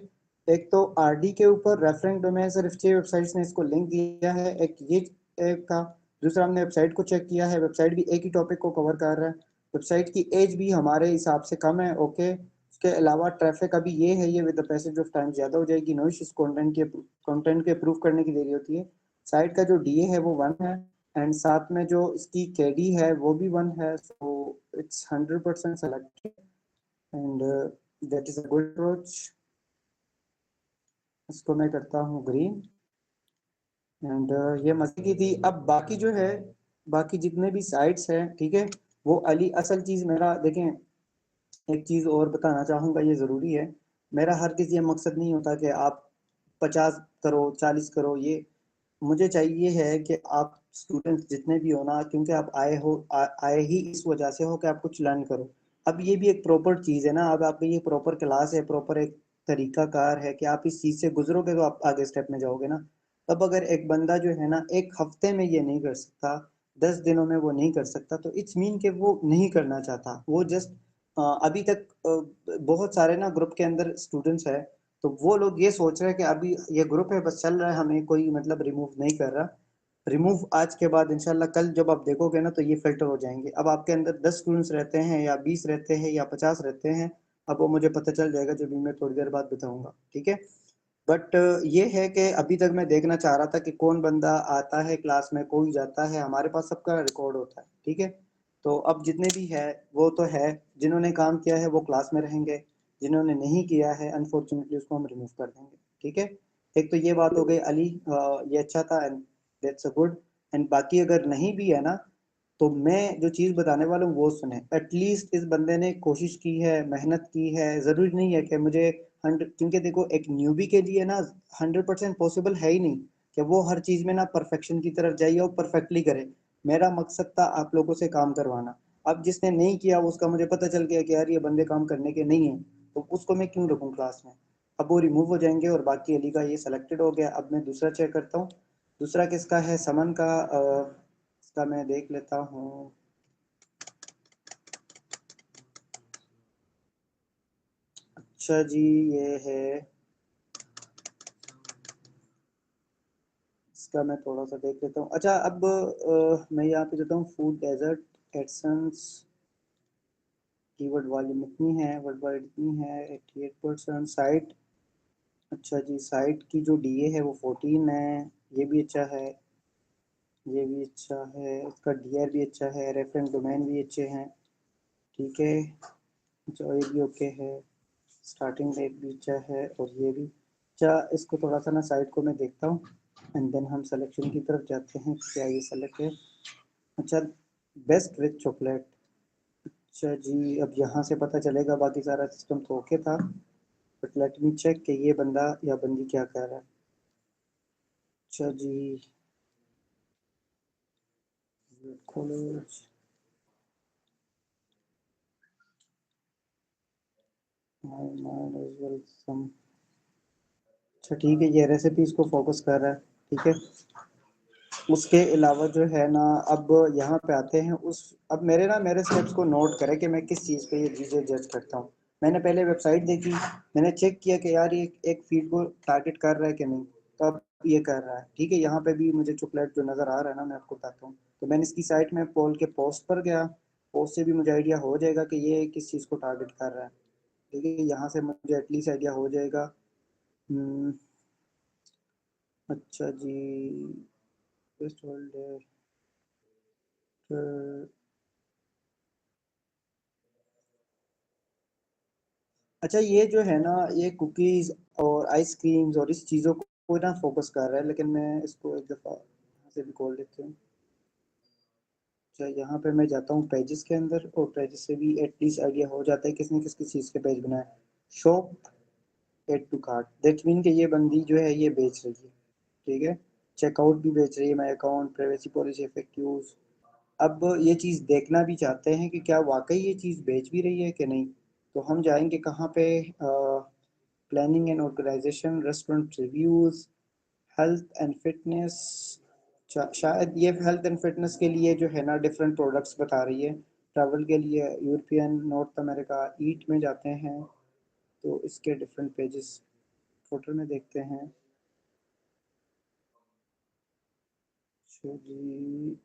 एक तो RD के ऊपर रेफरेंस डोमेन, सिर्फ 6 वेबसाइट्स ने इसको लिंक दिया है, एक ये एक था। दूसरा हमने वेबसाइट को चेक किया है, वेबसाइट भी एक ही टॉपिक को कवर कर रहा है, वेबसाइट की एज भी हमारे हिसाब से कम है, ओके। उसके अलावा ट्रैफिक अभी ये है, ये with the passage of time ज़्यादा हो जाएगी, नो इश्यूज, कंटेंट के अप्रूव करने की देरी होती है। साइट का जो DA है वो 1 है एंड साथ में जो इसकी KD है वो भी 1 है। So it's 100% selected and that is a good approach. इसको मैं करता हूँ ग्रीन एंड ये मजे की थी। अब बाकी जो है, बाकी जितने भी साइट्स हैं, ठीक है, वो अली असल चीज़ मेरा देखें, एक चीज़ और बताना चाहूँगा, ये ज़रूरी है। मेरा हर किसी ये मकसद नहीं होता कि आप 50 करो, 40 करो, ये मुझे चाहिए है कि आप स्टूडेंट्स जितने भी हो ना, क्योंकि आप आए ही इस वजह से हो कि आप कुछ लर्न करो। अब ये भी एक प्रॉपर चीज़ है ना, अब आपकी ये प्रॉपर क्लास है, प्रॉपर एक तरीका कार है कि आप इस चीज़ से गुजरोगे तो आप आगे स्टेप में जाओगे ना। तब अगर एक बंदा जो है ना 1 हफ्ते में ये नहीं कर सकता, 10 दिनों में वो नहीं कर सकता, तो इट्स मीन कि वो नहीं करना चाहता, वो जस्ट अभी तक बहुत सारे ना ग्रुप के अंदर स्टूडेंट्स है, तो वो लोग ये सोच रहे हैं कि अभी ये ग्रुप है बस चल रहा है, हमें कोई मतलब रिमूव नहीं कर रहा। रिमूव आज के बाद इंशाल्लाह कल जब आप देखोगे ना तो ये फिल्टर हो जाएंगे। अब आपके अंदर 10 स्टूडेंट्स रहते हैं या 20 रहते हैं या 50 रहते हैं, अब वो मुझे पता चल जाएगा जब भी मैं थोड़ी देर बाद बताऊंगा, ठीक है। बट ये है कि अभी तक मैं देखना चाह रहा था कि कौन बंदा आता है क्लास में, कोई जाता है, हमारे पास सबका रिकॉर्ड होता है, ठीक है। तो अब जितने भी है वो तो है, जिन्होंने काम किया है वो क्लास में रहेंगे, जिन्होंने नहीं किया है अनफॉर्चुनेटली उसको हम रिमूव कर देंगे, ठीक है। एक तो ये बात हो गई अली, ये अच्छा था and that's a good. And बाकी अगर नहीं भी है ना, तो मैं जो चीज़ बताने वाला हूँ वो सुने। एटलीस्ट इस बंदे ने कोशिश की है, मेहनत की है, ज़रूरी नहीं है कि मुझे 100, क्योंकि देखो एक न्यूबी के लिए ना 100% पॉसिबल है ही नहीं कि वो हर चीज़ में ना परफेक्शन की तरफ जाइए और परफेक्टली करे। मेरा मकसद था आप लोगों से काम करवाना। अब जिसने नहीं किया उसका मुझे पता चल गया कि यार ये बंदे काम करने के नहीं हैं, तो उसको मैं क्यों रखूँ क्लास में। अब वो रिमूव हो जाएंगे और बाकी अली का ये सेलेक्टेड हो गया। अब मैं दूसरा चेक करता हूँ, दूसरा किसका है, समन का। इसका मैं देख लेता हूँ। अच्छा जी, ये है, इसका मैं थोड़ा सा देख लेता हूँ। अच्छा अब मैं यहाँ पे देता हूँ food dessert adsense, keyword volume इतनी है, वर्ड वाइड इतनी है, 88% साइट अच्छा जी, साइट की जो DA है वो 14 है, ये भी अच्छा है, ये भी अच्छा है, इसका DR भी अच्छा है, रेफरेंस डोमेन भी अच्छे हैं, ठीक है। जो ये भी ओके है, स्टार्टिंग रेट भी अच्छा है, और ये भी अच्छा। इसको थोड़ा सा ना साइट को मैं देखता हूँ एंड देन हम सिलेक्शन की तरफ जाते हैं, क्या ये सेलेक्ट है। अच्छा, बेस्ट रिच चॉकलेट। अच्छा जी, अब यहाँ से पता चलेगा, बाकी सारा सिस्टम तो ओके था, बट लेट मी चेक कि ये बंदा या बंदी क्या कर रहा है। अच्छा जी, खोलो। अच्छा ठीक है, ये रेसिपीज को फोकस कर रहा है, ठीक है। उसके अलावा जो है ना, अब यहाँ पे आते हैं उस, अब मेरे स्टेप्स को नोट करें कि मैं किस चीज़ पे ये चीज़ें जज करता हूँ। मैंने पहले वेबसाइट देखी, मैंने चेक किया कि यार ये एक फील्ड को टारगेट कर रहा है कि नहीं, तो अब ये कर रहा है, ठीक है। यहाँ पे भी मुझे चॉकलेट जो नज़र आ रहा है ना, मैं आपको बताता हूँ। तो मैंने इसकी साइट में पोल के पोस्ट पर गया, पोस्ट से भी मुझे आइडिया हो जाएगा कि ये किस चीज़ को टारगेट कर रहा है, ठीक है। यहाँ से मुझे एटलीस्ट आइडिया हो जाएगा। अच्छा जी, बेस्ट वर्ल्ड है। अच्छा, ये जो है ना, ये कुकीज़ और आइसक्रीम्स और इस चीज़ों को ना फोकस कर रहा है, लेकिन मैं इसको एक दफ़ा यहाँ से भी खोल लेते हैं। अच्छा, यहाँ पे मैं जाता हूँ पेजेस के अंदर, और पेजेस से भी एटलीस्ट आइडिया हो जाता है किसने किस किस चीज़ के पेज बनाए। Shop add to cart, that mean कि ये बंदी जो है ये बेच रही है, ठीक है। चेकआउट भी बेच रही है, my account, privacy policy, FAQs। अब ये चीज़ देखना भी चाहते हैं कि क्या वाकई ये चीज़ बेच भी रही है कि नहीं। तो हम जाएंगे कहाँ पे, planning and organization, restaurant reviews, health and fitness. शायद ये हेल्थ एंड फिटनेस के लिए जो है ना डिफरेंट प्रोडक्ट्स बता रही है। ट्रैवल के लिए यूरोपियन, नॉर्थ अमेरिका, ईट में जाते हैं तो इसके डिफरेंट पेजेस फोटो में देखते हैं। अच्छा जी,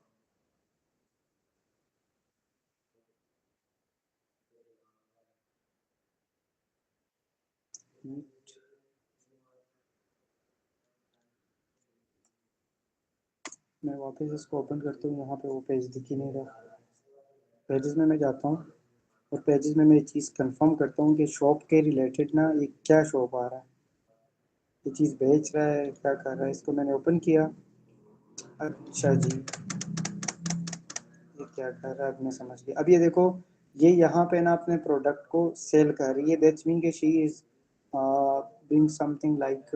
मैं वापस इसको ओपन करता हूँ, यहाँ पे वो पेज दिख ही नहीं रहा। पेजेस में मैं जाता हूँ, और पेजेस में मैं ये चीज़ कंफर्म करता हूँ कि शॉप के रिलेटेड ना ये क्या शॉप आ रहा है, ये चीज़ बेच रहा है, क्या कर रहा है। इसको मैंने ओपन किया। अच्छा जी, ये क्या कर रहा है, अब मैं समझ गया। अब ये देखो, ये यहाँ पे ना अपने प्रोडक्ट को सेल कर रही है, दैट्स मीन कि she is doing something like,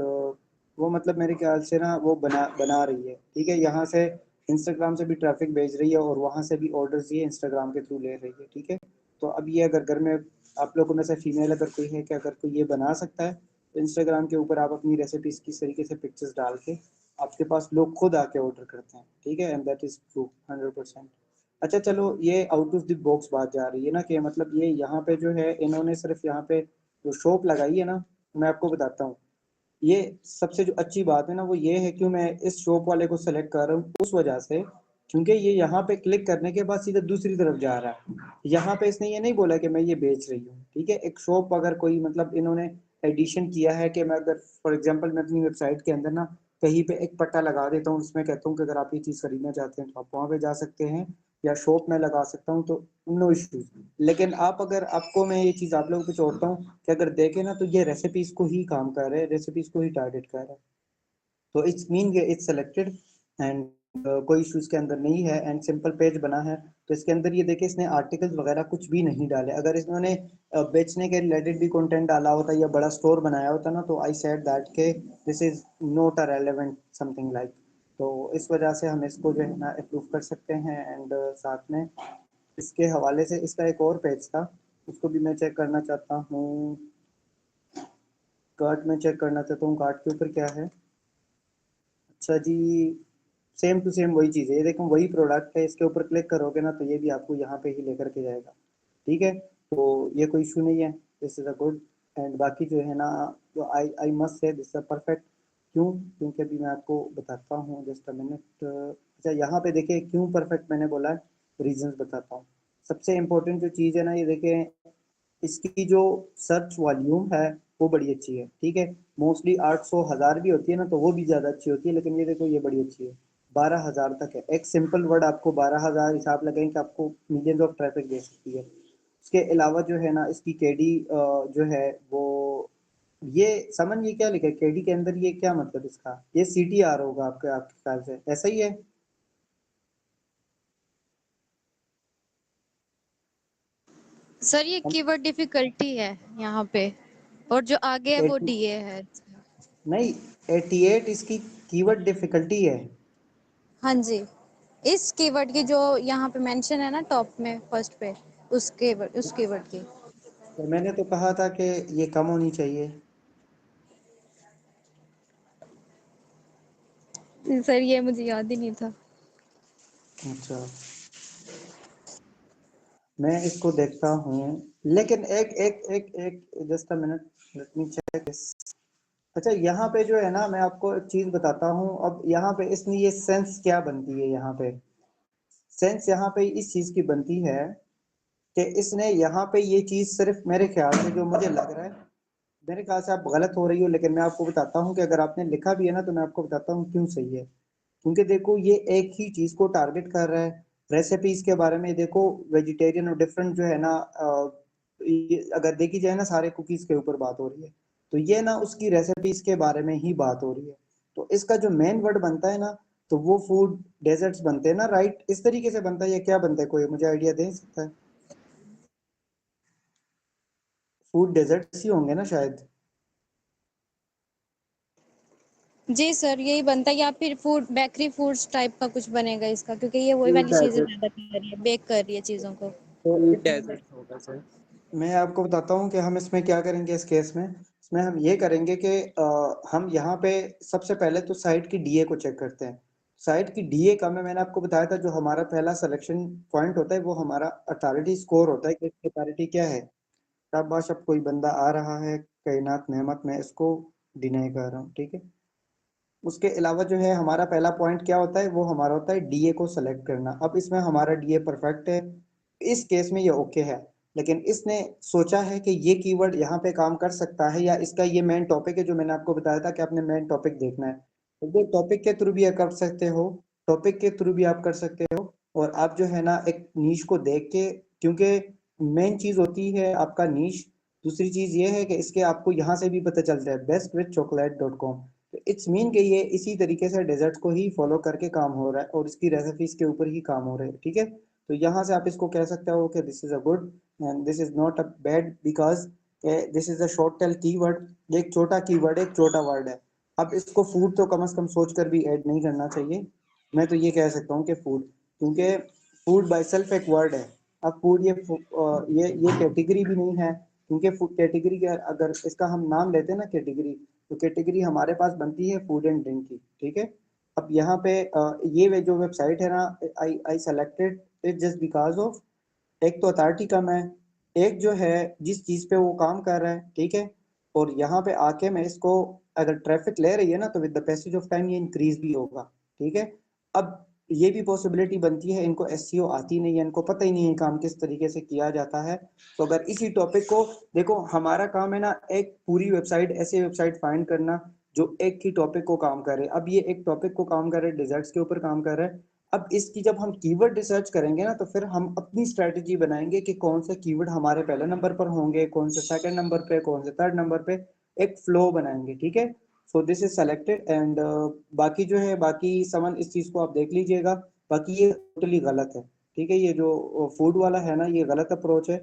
वो मतलब मेरे ख्याल से ना वो बना बना रही है, ठीक है। यहाँ से इंस्टाग्राम से भी ट्रैफिक भेज रही है, और वहाँ से भी ऑर्डर्स ये इंस्टाग्राम के थ्रू ले रही है, ठीक है। तो अब ये अगर घर में आप लोगों में से फीमेल अगर कोई है कि अगर कोई ये बना सकता है, तो इंस्टाग्राम के ऊपर आप अपनी रेसिपीज किस तरीके से पिक्चर्स डाल के आपके पास लोग खुद आके ऑर्डर करते हैं, ठीक है। And that is true 100%। अच्छा चलो, ये आउट ऑफ द बॉक्स बात जा रही है ना, कि मतलब ये यहाँ पे जो है इन्होंने सिर्फ यहाँ पे जो शॉप लगाई है ना, मैं आपको बताता हूँ। ये सबसे जो अच्छी बात है ना, वो ये है, क्यों मैं इस शॉप वाले को सेलेक्ट कर रहा हूँ, उस वजह से क्योंकि ये यहाँ पे क्लिक करने के बाद सीधा दूसरी तरफ जा रहा है। यहाँ पे इसने ये नहीं बोला कि मैं ये बेच रही हूँ, ठीक है। एक शॉप अगर कोई मतलब इन्होंने एडिशन किया है कि मैं अगर फॉर एग्जांपल मैं अपनी वेबसाइट के अंदर ना कहीं पे एक पट्टा लगा देता हूँ, उसमें कहता हूँ कि अगर आप ये चीज़ खरीदना चाहते हैं तो आप वहाँ पे जा सकते हैं, या शॉप में लगा सकता हूँ, तो नो इश्यूज। लेकिन आप अगर आपको मैं ये चीज़ आप लोगों को छोड़ता हूँ कि अगर देखें ना, तो ये रेसिपीज को ही काम कर रहे हैं, रेसिपीज को ही टारगेट कर रहा है। तो it's mean it's selected, and कोई इशू इसके अंदर नहीं है, एंड सिंपल पेज बना है। तो इसके अंदर ये देखिए, इसने आर्टिकल्स वगैरह कुछ भी नहीं डाले। अगर इन्होंने बेचने के रिलेटेड भी कंटेंट डाला होता या बड़ा स्टोर बनाया होता ना, तो आई सेड दैट के this is not a relevant something like. तो इस वजह से हम इसको जो है ना अप्रूव कर सकते हैं। एंड साथ में इसके हवाले से इसका एक और पेज था, उसको भी मैं चेक करना चाहता हूँ। कार्ट में चेक करना चाहता हूँ, कार्ट के ऊपर क्या है। अच्छा जी, सेम टू सेम वही चीज़ है, ये देखो वही प्रोडक्ट है, इसके ऊपर क्लिक करोगे ना तो ये भी आपको यहाँ पे ही लेकर के जाएगा, ठीक है। तो ये कोई इशू नहीं है, this is a good. And बाकी जो है ना, तो I must say this is perfect. क्यों? क्योंकि अभी मैं आपको बताता हूँ, जस्ट अ मिनट। अच्छा, यहाँ पे देखिए क्यों परफेक्ट मैंने बोला है, रीजंस बताता हूँ। सबसे इम्पोर्टेंट जो चीज़ है ना, ये देखें, इसकी जो सर्च वॉल्यूम है वो बड़ी अच्छी है, ठीक है। मोस्टली 800 1000 भी होती है ना, तो वो भी ज़्यादा अच्छी होती है, लेकिन ये देखो ये बड़ी अच्छी है, 12,000 तक है। एक सिंपल वर्ड आपको 12,000 हिसाब लगाएं कि आपको मिलियंस ऑफ ट्रैफिक दे सकती है। उसके अलावा जो है ना इसकी केडी जो है वो, ये समझ, ये क्या लिखा है केडी के अंदर, ये क्या मतलब इसका, ये CTR होगा आपके आपके ख्याल से, ऐसा ही है? सर ये कीवर्ड डिफिकल्टी है यहाँ पे, और जो आगे है वो 80 डीए है। नहीं, 88 इसकी कीवर्ड डिफिकल्टी है। हाँ जी, इस कीवर्ड की जो यहाँ पे मेंशन है ना टॉप में फर्स्ट पे, उस कीवर्ड की। तो मैंने तो कहा था कि ये कम होनी चाहिए। सर ये मुझे याद ही नहीं था। अच्छा, मैं इसको देखता हूँ, लेकिन एक एक एक एक just a minute, let me check. अच्छा, यहाँ पे जो है ना, मैं आपको एक चीज बताता हूँ। अब यहाँ पे इसमें ये सेंस क्या बनती है, यहाँ पे सेंस यहाँ पे इस चीज की बनती है कि इसने यहाँ पे ये चीज सिर्फ, मेरे ख्याल से जो मुझे लग रहा है, मेरे ख्याल से आप गलत हो रही हो, लेकिन मैं आपको बताता हूँ कि अगर आपने लिखा भी है ना, तो मैं आपको बताता हूँ क्यों सही है। क्योंकि देखो ये एक ही चीज को टारगेट कर रहा है। रेसिपीज के बारे में देखो, वेजिटेरियन और डिफरेंट जो है ना, ये अगर देखी जाए ना, सारे कुकीज के ऊपर बात हो रही है, तो ये ना उसकी रेसिपीज के बारे में ही बात हो रही है। तो इसका जो मेन वर्ड बनता है ना, तो वो फूड डेजर्ट्स बनते हैं ना, राइट? इस तरीके से बनता है या क्या बनता है, कोई मुझे आइडिया दे सकता है? फूड डेजर्ट्स ही होंगे ना शायद। जी सर यही बनता है, या फिर फूड बेकरी फूड्स टाइप का कुछ बनेगा इसका, क्योंकि ये वही फूड वाली चीजें डेजर्ट, ज्यादा कर रही है, बेक कर रही है चीजों को। तो फूड इसमें डेजर्ट होगा सर। मैं आपको बताता हूँ कि हम इसमें क्या करेंगे। इस केस में इसमें हम ये करेंगे कि हम यहाँ पे सबसे पहले तो साइट की डीए को चेक करते हैं। साइट की डीए का मैंने आपको बताया था, जो हमारा पहला सिलेक्शन पॉइंट होता है वो हमारा अथॉरिटी स्कोर होता है कि अथॉरिटी क्या है। शाबाश, अब कोई बंदा आ रहा है, कायनात नेमत, मैं इसको डिनाई कर रहा हूँ, ठीक है। उसके अलावा जो है हमारा पहला पॉइंट क्या होता है, वो हमारा होता है डीए को सेलेक्ट करना। अब इसमें हमारा डीए परफेक्ट है, इस केस में ये ओके है। लेकिन इसने सोचा है कि ये कीवर्ड यहाँ पे काम कर सकता है, या इसका ये मेन टॉपिक है, जो मैंने आपको बताया था कि आपने मेन टॉपिक देखना है, तो वो टॉपिक के थ्रू भी आप कर सकते हो। टॉपिक के थ्रू भी आप कर सकते हो, और आप जो है ना एक नीश को देख के, क्योंकि मेन चीज होती है आपका नीश। दूसरी चीज ये है कि इसके आपको यहाँ से भी पता चलता है bestwithchocolate.com। तो इट्स मीन कि ये इसी तरीके से डेजर्ट को ही फॉलो करके काम हो रहा है, और इसकी रेसिपीज के ऊपर ही काम हो रहा है, ठीक है। तो यहाँ से आप इसको कह सकते हो कि this is a good and this is not a bad, because this is a short tail keyword. एक छोटा कीवर्ड, एक छोटा वर्ड है। अब इसको फूड तो कम से कम सोच कर भी ऐड नहीं करना चाहिए। मैं तो ये कह सकता हूँ कि फूड, क्योंकि फूड बाय सेल्फ एक वर्ड है। अब फूड ये कैटेगरी भी नहीं है, क्योंकि फूड कैटेगरी के अगर इसका हम नाम लेते हैं ना कैटेगरी, तो कैटेगरी हमारे पास बनती है फूड एंड ड्रिंक की, ठीक है। अब यहाँ पे ये जो वेबसाइट है ना, I I selected it just because of, एक तो अथॉरिटी कम है, एक जो है जिस चीज पे वो काम कर रहा है, ठीक है। और यहाँ पे आके मैं इसको, अगर ट्रैफिक ले रही है ना, तो with the passage of time ये इंक्रीज भी होगा, ठीक है। अब ये भी पॉसिबिलिटी बनती है इनको एसईओ आती नहीं है, इनको पता ही नहीं है काम किस तरीके से किया जाता है। तो अगर इसी टॉपिक को देखो, हमारा काम है ना एक पूरी वेबसाइट, ऐसे वेबसाइट फाइंड करना जो एक ही टॉपिक को काम करे। अब ये एक टॉपिक को काम करे, डिजर्ट्स के ऊपर काम कर रहा है। अब इसकी जब हम कीवर्ड रिसर्च करेंगे ना, तो फिर हम अपनी स्ट्रेटेजी बनाएंगे कि कौन से कीवर्ड हमारे पहले नंबर पर होंगे, कौन से सेकंड नंबर पे, कौन से थर्ड नंबर पे, एक फ्लो बनाएंगे, ठीक है। So this is selected and बाकी जो है, बाकी सामान इस चीज को आप देख लीजिएगा। बाकी ये टोटली गलत है, ठीक है। ये जो फूड वाला है ना, ये गलत अप्रोच है,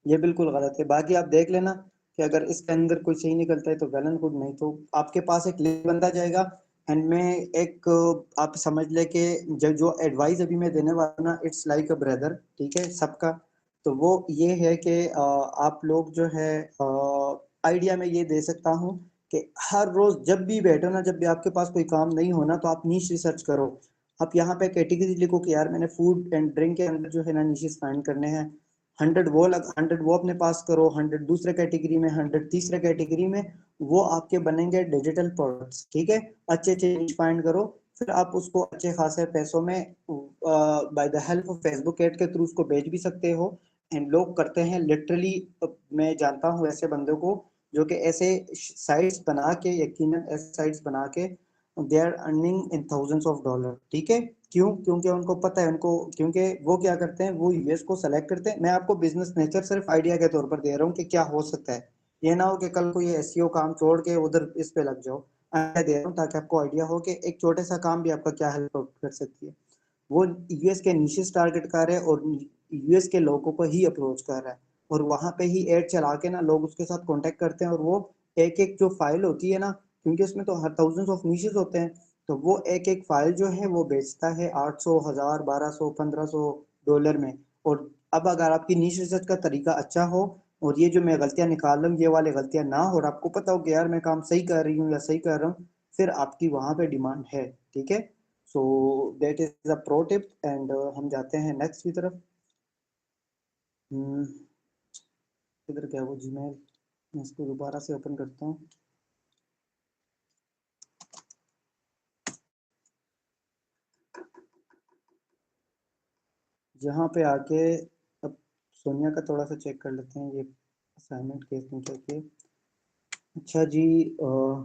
ये बिल्कुल गलत है। बाकी आप देख लेना कि अगर इसके अंदर कोई सही निकलता है तो वेल एंड गुड, नहीं तो आपके पास एक लिंक बनता जाएगा। एंड मैं एक आप समझ ले कि जो जो एडवाइस अभी मैं देने वाला ना, इट्स लाइक अ ब्रदर, ठीक है, सबका। तो वो ये है कि आप लोग जो है आइडिया में ये दे सकता हूँ कि हर रोज जब भी बैठो ना, जब भी आपके पास कोई काम नहीं होना, तो आप नीश रिसर्च करो। आप यहाँ पे कैटेगरी लिखो कि यार मैंने फूड एंड ड्रिंक के अंदर जो है ना निशेस फाइंड करने हैं। 100 वो अपने पास करो, 100 दूसरे कैटेगरी में, 100 तीसरे कैटेगरी में, वो आपके बनेंगे डिजिटल प्रोडक्ट्स, ठीक है। अच्छे अच्छे निश फाइंड करो, फिर आप उसको अच्छे खासे पैसों में by the help of Facebook ad के थ्रू उसको बेच भी सकते हो। एंड लोग करते हैं लिटरली, मैं जानता हूँ ऐसे बंदों को जो कि ऐसे साइट्स बना के, यकीनन ऐसे साइट्स बना के they are earning in thousands of dollar. ठीक है, क्यों? क्योंकि उनको पता है, उनको, क्योंकि वो क्या करते हैं, वो यूएस को सेलेक्ट करते हैं। मैं आपको बिजनेस नेचर सिर्फ आइडिया के तौर पर दे रहा हूँ कि क्या हो सकता है। ये ना हो कि कल को ये एसईओ काम छोड़ के उधर इस पे लग जाओ। आइडिया दे रहा हूँ ताकि आपको आइडिया हो कि एक छोटे सा काम भी आपका क्या हेल्प कर सकती है। वो यूएस के निशेस टारगेट कर रहे हैं और यूएस के लोगों को ही अप्रोच कर रहा है, और वहां पे ही एड चला के ना लोग उसके साथ कांटेक्ट करते हैं, और वो एक एक जो फाइल होती है ना, क्योंकि उसमें तो हर थाउजेंड्स ऑफ निशेस होते हैं, तो वो एक एक फाइल जो है वो बेचता है 800, 1000, 1200, 1500 डॉलर में। और अब अगर आपकी निश रिसर्च का तरीका अच्छा हो, और ये जो मैं गलतियां निकाल रहा हूँ ये वाली गलतियां ना हो, और आपको पता हो कि यार मैं काम सही कर रही हूँ या सही कर रहा हूँ, फिर आपकी वहां पे डिमांड है। ठीक है, so that is a pro tip. And हम जाते हैं नेक्स्ट की तरफ। इधर क्या वो जीमेल, मैं इसको दोबारा से ओपन करता हूँ। यहाँ पे आके अब सोनिया का थोड़ा सा चेक कर लेते हैं, ये असाइनमेंट केस में क्या किया। अच्छा जी,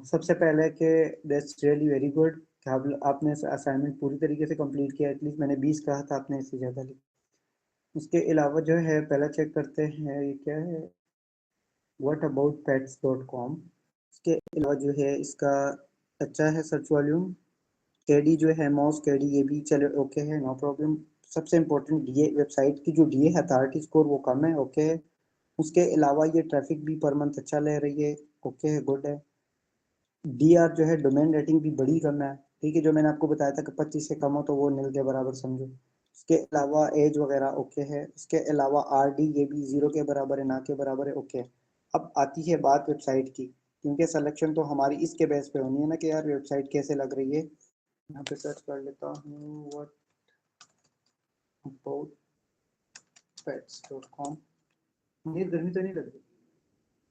सबसे पहले कि दैट्स रियली वेरी गुड कि आपने असाइनमेंट पूरी तरीके से कंप्लीट किया। एटलीस्ट मैंने 20 कहा था, आपने इससे ज़्यादा लिखा। उसके अलावा जो है पहला चेक करते हैं, ये क्या है, whataboutpets.com। इसके अलावा जो है इसका अच्छा है सर्च वॉल्यूम। केडी जो है, मॉस केडी, ये भी चलो ओके है, नो प्रॉब्लम। सबसे इम्पोर्टेंट डीए वेबसाइट की जो डीए है, अथॉरिटी स्कोर, वो कम है, ओके है। उसके अलावा ये ट्रैफिक भी पर मंथ अच्छा ले रही है, ओके है, गुड है। डीआर जो है, डोमेन रेटिंग भी बड़ी कम है। ठीक है, जो मैंने आपको बताया था कि 25 से कम हो तो वो नील के बराबर समझो। उसके अलावा एज वगैरह ओके है। उसके अलावा आरडी ये भी 0 के बराबर है, ना के बराबर है, ओके है। अब आती है बात वेबसाइट की, क्योंकि सिलेक्शन तो हमारी इसके बेस पे होनी है ना कि यार वेबसाइट कैसे लग रही है। यहाँ पे सर्च कर लेता हूँ व्हाट अबाउट pets.com। मुझे गर्मी तो नहीं लग रही,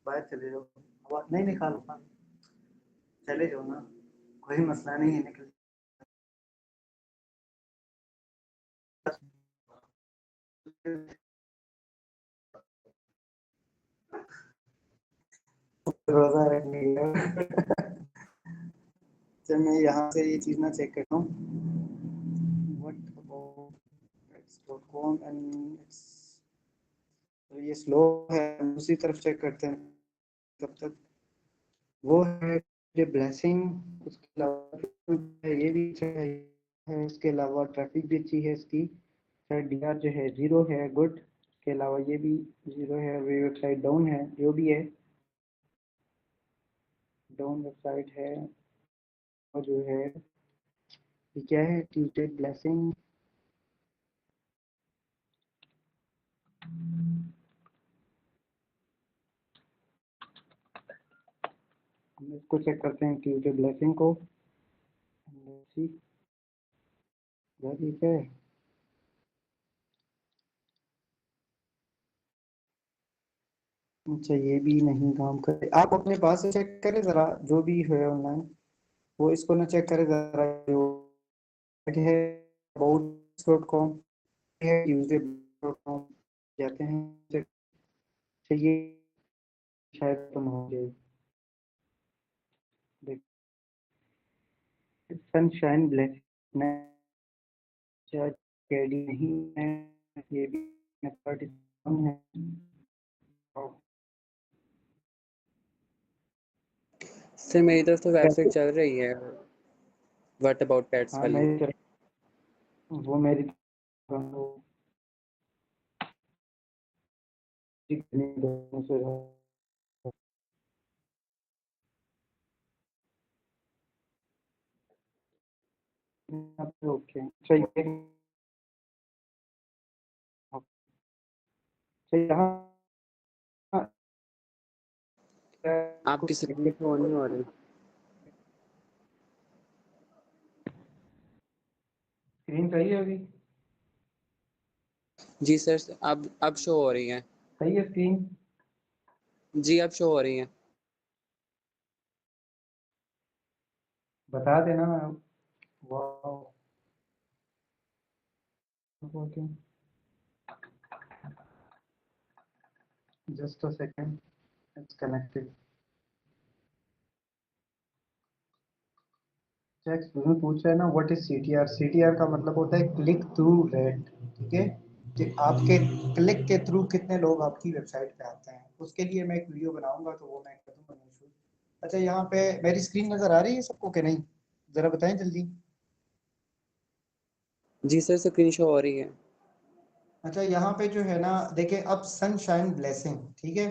बाहर चले जाओ, हवा नहीं निकालो, चले जाओ ना, कोई मसला नहीं है, निकल। रोजा रखने गया। जब मैं यहाँ से ये चीज़ ना चेक करता हूँ, व्हाट अबाउट pets.com एंड तो ये स्लो है, दूसरी तरफ चेक करते हैं तब तक। वो है ये ब्लेसिंग। उसके अलावा ये भी अच्छा है, उसके अलावा ट्रैफिक भी अच्छी है इसकी। डीआर जो है 0 है, गुड। इसके अलावा ये भी 0 है, वेबसाइट डाउन है, जो भी है डाउन वेबसाइट है। और जो है ये क्या है, ट्यूजडे ब्लेसिंग। हम इसको चेक करते हैं, ट्यूजडे ब्लेसिंग को। ठीक है, अच्छा ये भी नहीं काम करे। आप अपने पास से चेक करें जरा, जो भी है ऑनलाइन वो इसको ना चेक करें जरा। जो है about.com है, tuesday.com जाते हैं, चेक चाहिए, शायद तुम हो जाए। देख, सनशाइन ब्लैक कैडी नहीं है, ये भी है। सर मेरी तरफ तो वेबसाइट चल रही है व्हाट अबाउट पेट्स हाँ वाली। मेरी, वो मेरी ओके चाहिए। यहाँ आपकी स्क्रीन शो नहीं हो रही। स्क्रीन सही है अभी? जी सर, अब शो हो रही है। सही है स्क्रीन? जी अब शो हो रही है। बता देना। Wow, okay, just a second, it's connected. Check तुम्हें पूछ रहा है ना व्हाट इज सीटीआर। सीटीआर का मतलब होता है क्लिक थ्रू रेट, ठीक है, कि आपके क्लिक के थ्रू कितने लोग आपकी वेबसाइट पे आते हैं। उसके लिए मैं एक वीडियो बनाऊंगा तो वो मैं कर दूंगा। अच्छा, यहाँ पे मेरी स्क्रीन नजर आ रही है सबको कि नहीं, जरा बताएं जल्दी। जी सर, स्क्रीन शो हो रही है। अच्छा, यहाँ पे जो है ना देखिए, अब सनशाइन ब्लेसिंग, ठीक है।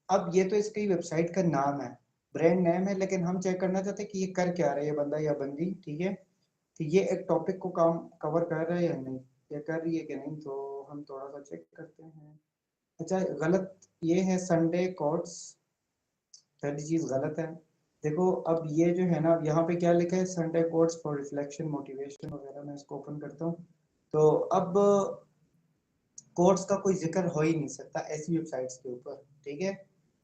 अब ये तो इसकी वेबसाइट का नाम है, ब्रांड नेम है, लेकिन हम चेक करना चाहते हैं कि ये कर क्या रहा है, ये बंदा या बंदी, ठीक है, कि ये एक टॉपिक को काम कवर कर रहा है या नहीं, ये कर रही है कि नहीं। तो हम थोड़ा सा चेक करते हैं। अच्छा, गलत ये है संडे कोट्स, पहली चीज गलत है। देखो अब ये जो है ना, यहाँ पे क्या लिखा है, Sunday quotes for reflection motivation वगैरह। मैं इसको ओपन करता हूँ। तो अब कोट्स का कोई जिक्र हो ही नहीं सकता ऐसी वेबसाइट्स के ऊपर, ठीक है,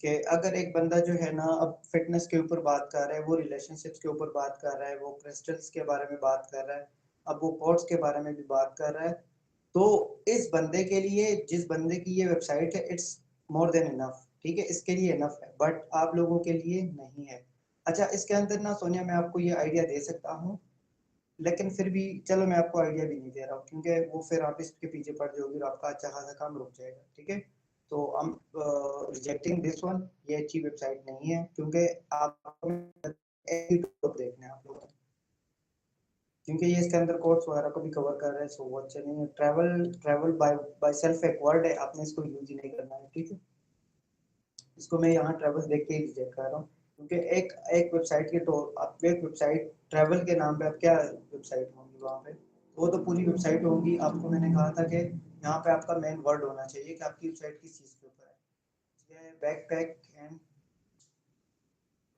कि अगर एक बंदा जो है ना अब फिटनेस के ऊपर बात कर रहा है, वो रिलेशनशिप्स के ऊपर बात कर रहा है, वो क्रिस्टल्स के बारे में बात कर रहा है, अब वो कोट्स के बारे में भी बात कर रहा है, तो इस बंदे के लिए, जिस बंदे की ये वेबसाइट है, इट्स मोर देन इनफ, ठीक है, इसके लिए इनफ है, बट आप लोगों के लिए नहीं है। अच्छा, इसके अंदर ना सोनिया, मैं आपको ये आइडिया दे सकता हूँ, लेकिन फिर भी चलो मैं आपको आइडिया भी नहीं दे रहा हूँ, क्योंकि वो फिर आप इसके पीछे पड़ जाओगे और आपका अच्छा खासा काम रुक जाएगा, ठीक है। तो हम रिजेक्टिंग दिस वन, ये अच्छी वेबसाइट नहीं है, क्योंकि आपको देखना है आप लोगों को, क्योंकि ये इसके अंदर कोर्स वगैरह को भी कवर कर रहा है, सो वो अच्छा नहीं है। Travel travel by by self एक वर्ड है, आपने इसको यूज ही नहीं करना है, ठीक है। इसको मैं यहाँ ट्रैवल देख के ही रिजेक्ट कर रहा हूँ, क्योंकि एक एक वेबसाइट के तो आप एक वेबसाइट ट्रैवल के नाम पे आप क्या वेबसाइट होंगी वहाँ पे, वो तो पूरी वेबसाइट होगी। आपको मैंने कहा था कि यहाँ पे आपका मेन वर्ड होना चाहिए कि आपकी वेबसाइट किस चीज़ के ऊपर है। ये बैकपैक एंड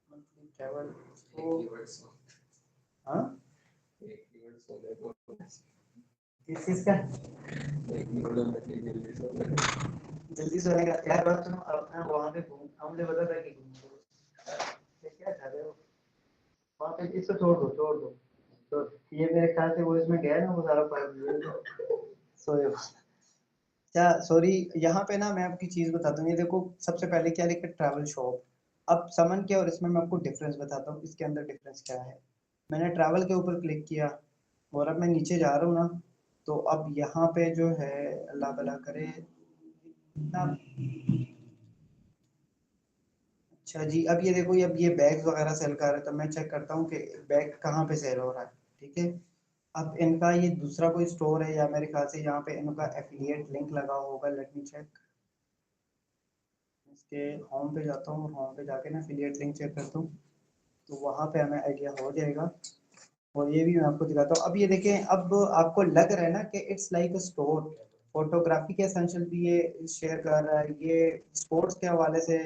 मंथली ट्रैवल, तो हाँ किस चीज़ का जल्दी सोने का यार, बात सुनो, अपना वहाँ पे घूम, हमने बता था कि ये क्या कर रहे हो वहाँ पे, इसको छोड़ दो छोड़ दो। तो ये मेरे ख्याल से वो इसमें गया ना, वो सारा सोए। क्या सॉरी, यहाँ पे ना मैं आपकी चीज बता दूँ, ये देखो सबसे पहले क्या लिखा है, ट्रैवल शॉप। अब समन क्या, और इसमें मैं आपको डिफरेंस बताता हूँ, इसके अंदर डिफरेंस क्या है। मैंने ट्रैवल के ऊपर क्लिक किया और अब मैं नीचे जा रहा हूँ ना, तो अब यहाँ पे जो है, अल्लाह भला करे ना। अच्छा जी, अब ये देखो, अब ये बैग्स वगैरह सेल कर रहा है, तो मैं चेक करता हूँ कि बैग कहाँ पे सेल हो रहा है, ठीक है। अब इनका ये दूसरा कोई स्टोर है, या मेरे ख्याल से यहाँ पे इनका एफिलिएट लिंक लगा होगा, लेट मी चेक। इसके होम पे जाता हूँ और होम पे जाके ना एफिलिएट लिंक चेक करता हूँ, तो वहाँ पे हमें आइडिया हो जाएगा। और ये भी मैं आपको दिखाता हूँ। अब ये देखें, अब आपको लग रहा है ना कि it's like a store, photography के एसेंशियल भी ये शेयर कर रहा है, ये स्पोर्ट्स के हवाले से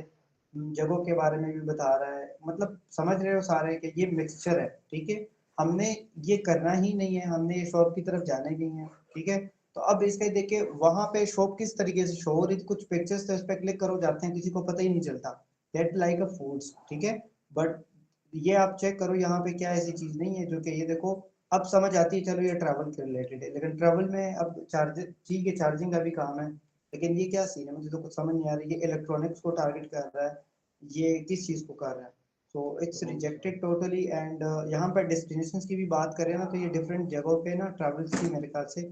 जगहों के बारे में भी बता रहा है, मतलब समझ रहे हो सारे कि ये मिक्सचर है, ठीक है। हमने ये करना ही नहीं है, हमने ये शॉप की तरफ जाना ही नहीं है, ठीक है। तो अब इसके देखिए वहां पे शॉप किस तरीके से शो हो रही थी, कुछ पिक्चर्स तो इस पे क्लिक करो जाते हैं, किसी को पता ही नहीं चलता, दैट लाइक अ फूड्स, ठीक है। बट ये आप चेक करो, यहाँ पे क्या ऐसी चीज नहीं है जो कि ये देखो, अब समझ आती है, चलो ये ट्रैवल के रिलेटेड है, लेकिन ट्रैवल में अब चार्ज, ठीक है, चार्जिंग का भी काम है, लेकिन ये क्या सीन है, मुझे तो कुछ समझ नहीं आ रही। ये इलेक्ट्रॉनिक्स को टारगेट कर रहा है, ये किस चीज को कर रहा है, so it's rejected totally. And यहाँ पर डेस्टिनेशंस की भी बात करें ना, तो ये डिफरेंट जगहों पे ना ट्रैवल्स की मेरे ख्याल से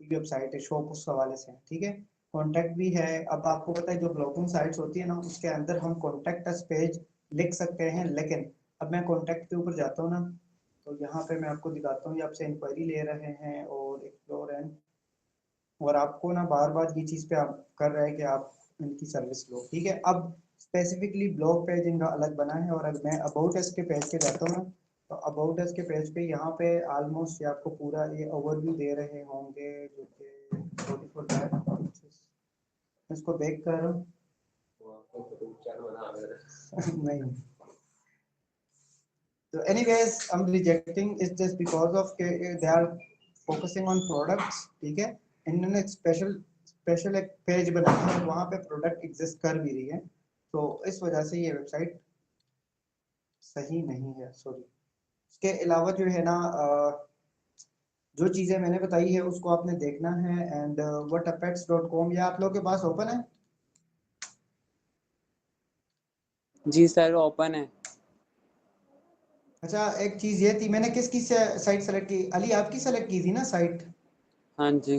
वेबसाइट है, शॉप उस हवाले से है, ठीक है। कॉन्टैक्ट भी है। अब आपको पता है जो ब्लॉगिंग साइट्स होती है ना, उसके अंदर हम कॉन्टैक्ट अस पेज लिख सकते हैं, लेकिन अब मैं कॉन्टैक्ट के ऊपर जाता हूँ ना, तो यहाँ पे मैं आपको दिखाता हूँ, ये आपसे इंक्वायरी ले रहे हैं और एक्सप्लोर एंड, और आपको ना बार बार ये चीज़ पे आप कर रहे हैं कि आप इनकी सर्विस लो, ठीक है। अब स्पेसिफिकली ब्लॉग पेज इनका अलग बना है, और अगर मैं अबाउट अस के पेज पे जाता हूँ ना, तो अबाउट अस के पेज पे यहाँ पे ऑलमोस्ट ये आपको पूरा ये ओवरव्यू दे रहे होंगे, जो कि 44 इसको देख कर नहीं। So anyways, I'm rejecting is just because of they are focusing on products, ठीक है। इन्होंने एक स्पेशल एक पेज बनाया है, वहाँ पे प्रोडक्ट एग्जिस्ट कर भी रही है, तो इस वजह से ये वेबसाइट सही नहीं है, सॉरी। इसके अलावा जो है ना, जो चीज़ें मैंने बताई है उसको आपने देखना है। एंड whatapex.com, ये आप लोगों के पास ओपन है? जी सर, ओपन है। अच्छा, एक चीज ये थी, मैंने किसकी साइट सेलेक्ट की? अली आपकी सेलेक्ट की थी ना साइट? हाँ जी।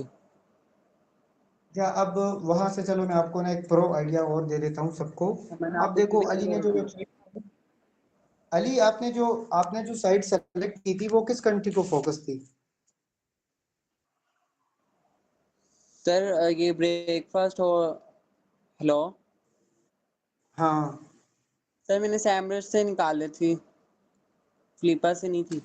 या अब वहां से चलो मैं आपको ना एक प्रो आइडिया और दे देता हूँ सबको। मैंने अब आपको देखो क्लिक अली ने कर जो दी। वेबसाइट, अली आपने जो साइट सेलेक्ट की थी वो किस कंट्री को फोकस थी? सर ये ब्रेकफास्ट हो। हेलो हाँ। सर, मैंने सैमरस से निकाले थी, फ्लिपा से नहीं थी।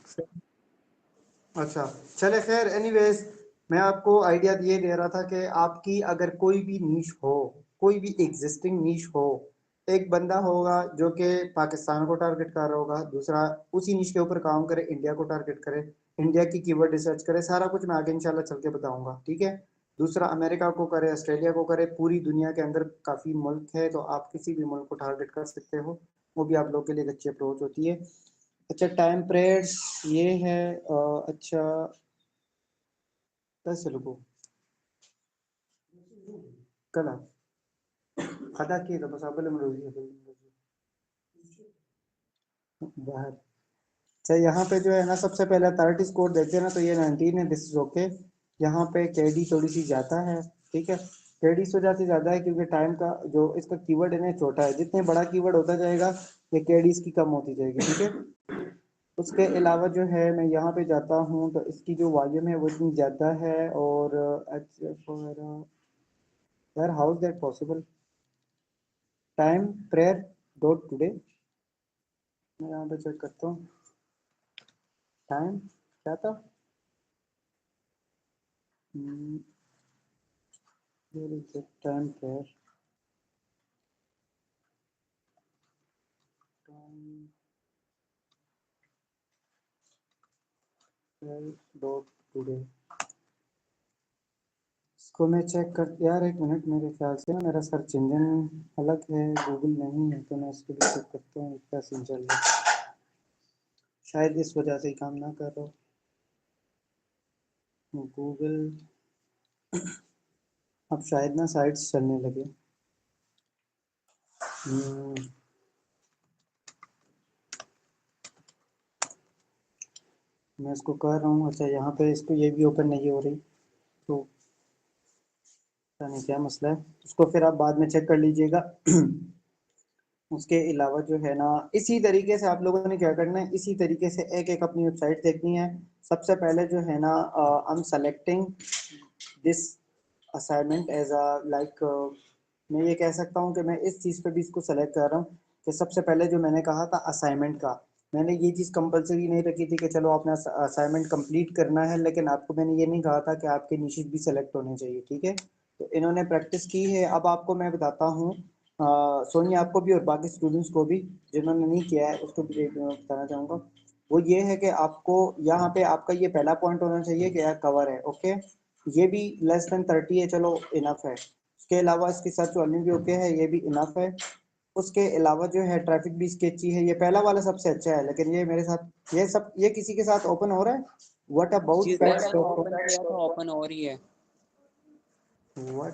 अच्छा, चले खैर, एनीवेज मैं आपको आइडिया ये दे रहा था कि आपकी अगर कोई भी नीश हो, कोई भी एग्जिस्टिंग नीश हो, एक बंदा होगा जो कि पाकिस्तान को टारगेट कर रहा होगा, दूसरा उसी नीश के ऊपर काम करे, इंडिया को टारगेट करे, इंडिया की कीवर्ड रिसर्च करे, सारा कुछ मैं आगे इंशाल्लाह चल के बताऊंगा, ठीक है? दूसरा अमेरिका को करे, ऑस्ट्रेलिया को करे, पूरी दुनिया के अंदर काफ़ी मुल्क है, तो आप किसी भी मुल्क को टारगेट कर सकते हो, वो भी आप लोग के लिए एक अच्छी अप्रोच होती है। अच्छा, टाइम पीरियड्स ये है, अच्छा, कैसे लोगों कल खदा किए तो बस अब बाहर। अच्छा, यहाँ पे जो है ना सबसे पहले अथॉरिटी स्कोर देखते हैं ना, तो ये 19 है, दिस इज ओके। यहाँ पे केडी थोड़ी सी ज़्यादा है, ठीक है? केडी इस वजह से ज़्यादा है क्योंकि टाइम का जो इसका कीवर्ड है ना छोटा है, जितने बड़ा कीवर्ड होता जाएगा ये केडी इसकी कम होती जाएगी, ठीक है? उसके अलावा जो है मैं यहाँ पे जाता हूँ तो इसकी जो वॉल्यूम है वो इतनी ज़्यादा है, और यार how is that possible? Time prayer dot today, मैं यहाँ पे चेक करता हूँ। टाइम क्या था? टाइम प्रेयर डॉट टुडे, इसको मैं चेक कर, यार एक मिनट, मेरे ख्याल से ना मेरा सर्च इंजन अलग है, गूगल नहीं है, तो मैं इसको भी चेक करता हूँ क्या सीन चल रहा है। शायद इस वजह से ही काम ना कर रहा हो गूगल। अब शायद ना साइट्स चलने लगे। मैं इसको कर रहा हूँ। अच्छा, यहाँ पे इसको ये भी ओपन नहीं हो रही, तो पता नहीं क्या मसला है, उसको फिर आप बाद में चेक कर लीजिएगा। उसके अलावा जो है ना, इसी तरीके से आप लोगों ने क्या करना है, इसी तरीके से एक एक अपनी वेबसाइट देखनी है। सबसे पहले जो है ना, I am selecting this assignment as a like, मैं ये कह सकता हूँ कि मैं इस चीज़ पे भी इसको सेलेक्ट कर रहा हूँ कि सबसे पहले जो मैंने कहा था असाइनमेंट का, मैंने ये चीज़ कंपलसरी नहीं रखी थी कि चलो आपने असाइनमेंट कंप्लीट करना है, लेकिन आपको मैंने ये नहीं कहा था कि आपके निशेष भी सेलेक्ट होने चाहिए, ठीक है? तो इन्होंने प्रैक्टिस की है। अब आपको मैं बताता हूँ, सोनिया आपको भी और बाकी स्टूडेंट्स को भी जिन्होंने नहीं किया है उसको भी मैं बताना चाहूँगा, वो ये है कि आपको यहाँ पे आपका ये पहला पॉइंट होना चाहिए कि यार कवर है, ओके? ये भी लेस देन 30 है, चलो इनफ है। उसके अलावा इसकी सर्च वॉल्यूम भी ओके है, ये भी इनफ है। उसके अलावा जो है ट्रैफिक भी स्केची है, ये पहला वाला सबसे अच्छा है, लेकिन ये मेरे साथ ये किसी के साथ ओपन हो रहा है? व्हाट अबाउट जी सर, फैक्ट्स मैंने डॉट ओपन किया था, ओपन हो रही है। कॉम?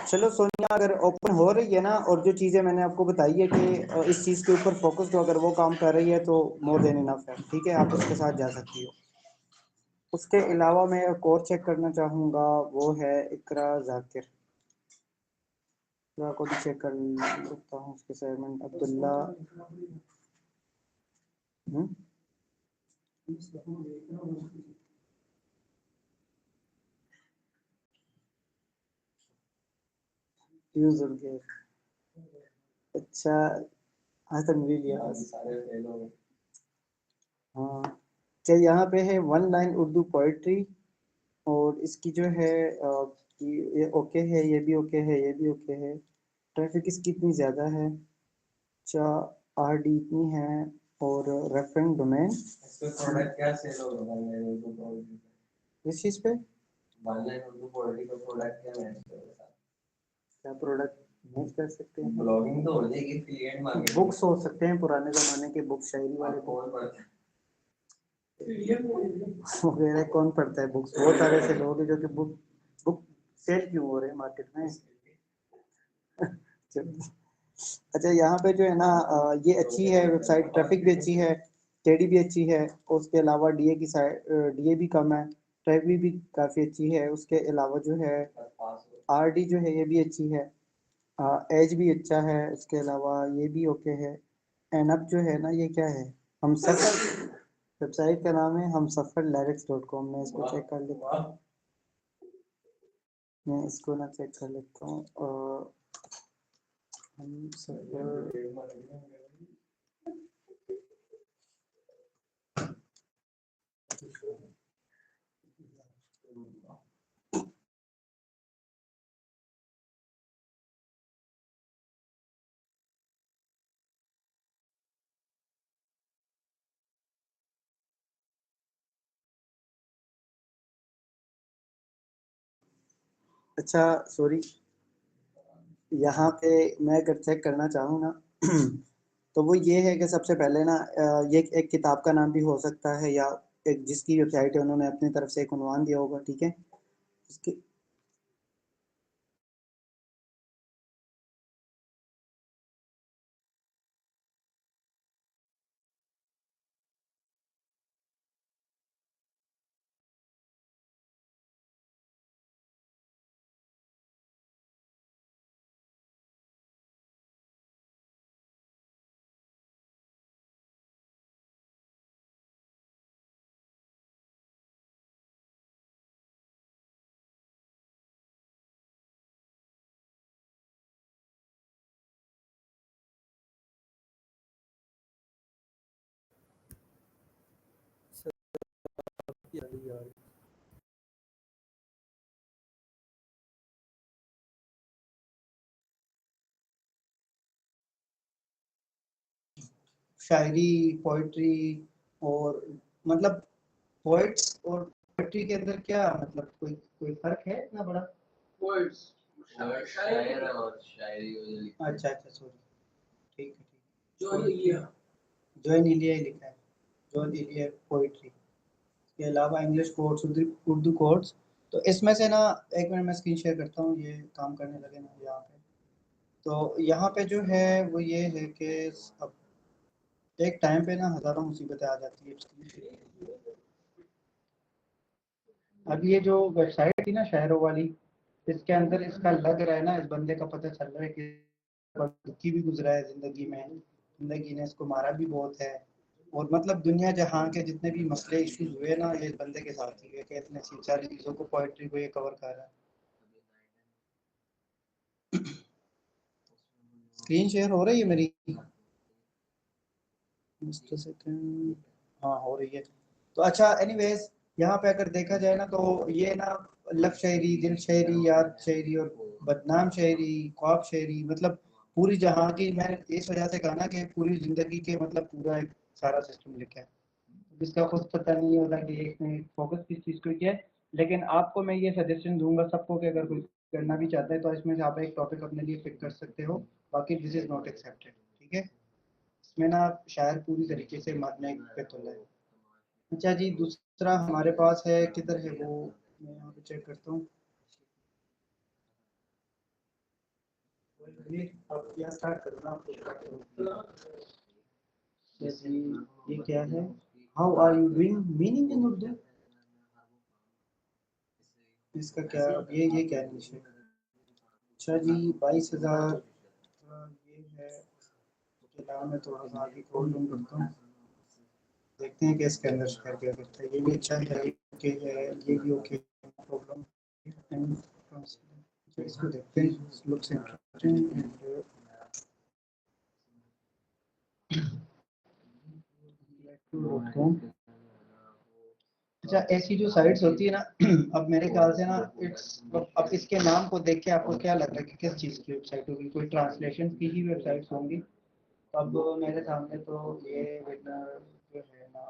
चलो सोनिया, अगर ओपन हो रही है ना, और जो चीज़ें मैंने आपको बताई है कि इस चीज़ के ऊपर फोकस, तो अगर वो काम कर रही है तो मोर देन इनफ है, ठीक है? आप उसके साथ जा सकती हो। उसके अलावा मैं एक और चेक करना चाहूँगा, वो है इकरा जाकिर। इकरा को भी चेक कर सकता हूँ, उसके असाइनमेंट अब्दुल्ला। यूजर के, अच्छा, हसन इलियास, हाँ। चलिए, यहाँ पे है वन लाइन उर्दू पोइट्री, और इसकी जो है कि ये ओके है, ये भी ओके है, ये भी ओके है। ट्रैफिक इसकी इतनी ज़्यादा है, अच्छा, आर डी इतनी है, और रेफरेंस डोमेन इस पे प्रोडक्ट क्या सेल होगा ऑनलाइन उर्दू पोइट्री पे? इस चीज़ पे ऑनलाइन उर्दू पोइट्री का प्रोडक्ट क्या मैच करेगा? क्या प्रोडक्ट मैच कर सकते हैं? ब्लॉगिंग तो हो जाएगी, क्लिएंट मांगे बुक्स हो सकते हैं, पुराने ज़माने के बुक, शायरी वाले कौन पढ़ते हैं? वगैरह कौन पढ़ता है बुक्स? बहुत सारे ऐसे लोग हैं जो कि बुक बुक सेल क्यों हो रहे हैं मार्केट में। चलो। अच्छा यहाँ पे जो है ना ये अच्छी है वेबसाइट, ट्रैफिक भी अच्छी है, केडी भी अच्छी है, और उसके अलावा डीए की साइड डीए भी कम है, ट्रैफिक भी काफ़ी अच्छी है। उसके अलावा जो है आरडी जो है ये भी अच्छी है, एज भी अच्छा है, उसके अलावा ये भी ओके है। एंड अब जो है ना ये क्या है, हम सफ़र, वेबसाइट का नाम है हम सफ़र lyrics.com। मैं इसको चेक कर लेता हूँ, मैं इसको ना चेक कर लेता हूँ। हम सफ़र, अच्छा सॉरी, यहाँ पे मैं अगर चेक करना चाहूँ ना तो वो ये है कि सबसे पहले ना ये एक किताब का नाम भी हो सकता है, या एक जिसकी वेबसाइट है उन्होंने अपनी तरफ से एक उन्वान दिया होगा, ठीक है। उसके शायरी, पोइट्री, और मतलब पोइट्स और पोइट्री के अंदर क्या मतलब कोई कोई फर्क है इतना बड़ा? पोइट्स शायर और शायरी। अच्छा अच्छा सॉरी, ठीक है ठीक जो ये है। जॉइन इलिया ही लिखा है, जॉइन इलिया पोइट्री, के अलावा इंग्लिश कोर्स, उर्दू कोर्स। तो इसमें से ना एक मिनट मैं स्क्रीन शेयर करता हूँ, ये काम करने लगे ना यहाँ पे। तो यहाँ पे जो है वो ये है कि अब एक टाइम पे ना हज़ारों मुसीबतें आ जाती है। अब ये जो वेबसाइट थी ना शायरों वाली, इसके अंदर इसका लग रहा है ना, इस बंदे का पता चल रहा है कि दुखी भी गुजरा है ज़िंदगी में, ज़िंदगी ने इसको मारा भी बहुत है, और मतलब दुनिया जहाँ के जितने भी मसले इश्यूज हुए ना ये इस बंदे के साथ ही है कि इतने सारी चीज़ों को पोइट्री को ये कवर कर रहा है। स्क्रीन शेयर हो रही है मेरी? Just a second। हाँ हो रही है। तो अच्छा एनीवेज, यहाँ पे अगर देखा जाए ना तो ये ना लफ शायरी, दिल शायरी, याद शायरी, और बदनाम शायरी, ख्वाब शायरी, मतलब पूरी जहाँ की, मैंने इस वजह से कहा ना कि पूरी जिंदगी के मतलब पूरा एक सारा सिस्टम लिखा है, जिसका खुद पता नहीं होता कि इसने फोकस किस चीज़ को किया है। लेकिन आपको मैं ये सजेशन दूंगा सबको कि अगर कोई करना भी चाहता है तो इसमें से आप एक टॉपिक अपने लिए पिक कर सकते हो, बाकी दिस इज नॉट एक्सेप्टेड, ठीक है। इसमें ना शायर पूरी तरीके से मारने पे तुला है। अच्छा जी, दूसरा हमारे पास है, किधर है वो, मैं यहाँ पे चेक करता हूँ। अब क्या स्टार्ट करना आपको? जैसे ये क्या है, how are you doing meaning in Urdu, इसका क्या, ये क्या इंग्लिश है? अच्छा जी 22,000, ये है। उसके अलावा मैं थोड़ा सा आगे खोल लूँ करता हूँ, देखते हैं कि इसके अंदर शेयर क्या करता है। ये भी अच्छा है, ओके है, ये भी ओके, प्रॉब्लम। इसको देखते हैं, लुक्स इंटरेस्टिंग। अच्छा ऐसी जो साइट्स होती है ना अब मेरे ख्याल से ना इट्स, अब इसके नाम को देख के आपको क्या लग रहा है कि किस चीज़ की वेबसाइट होगी? कोई ट्रांसलेशन की ही वेबसाइट्स होंगी। अब मेरे सामने तो ये विनर जो है ना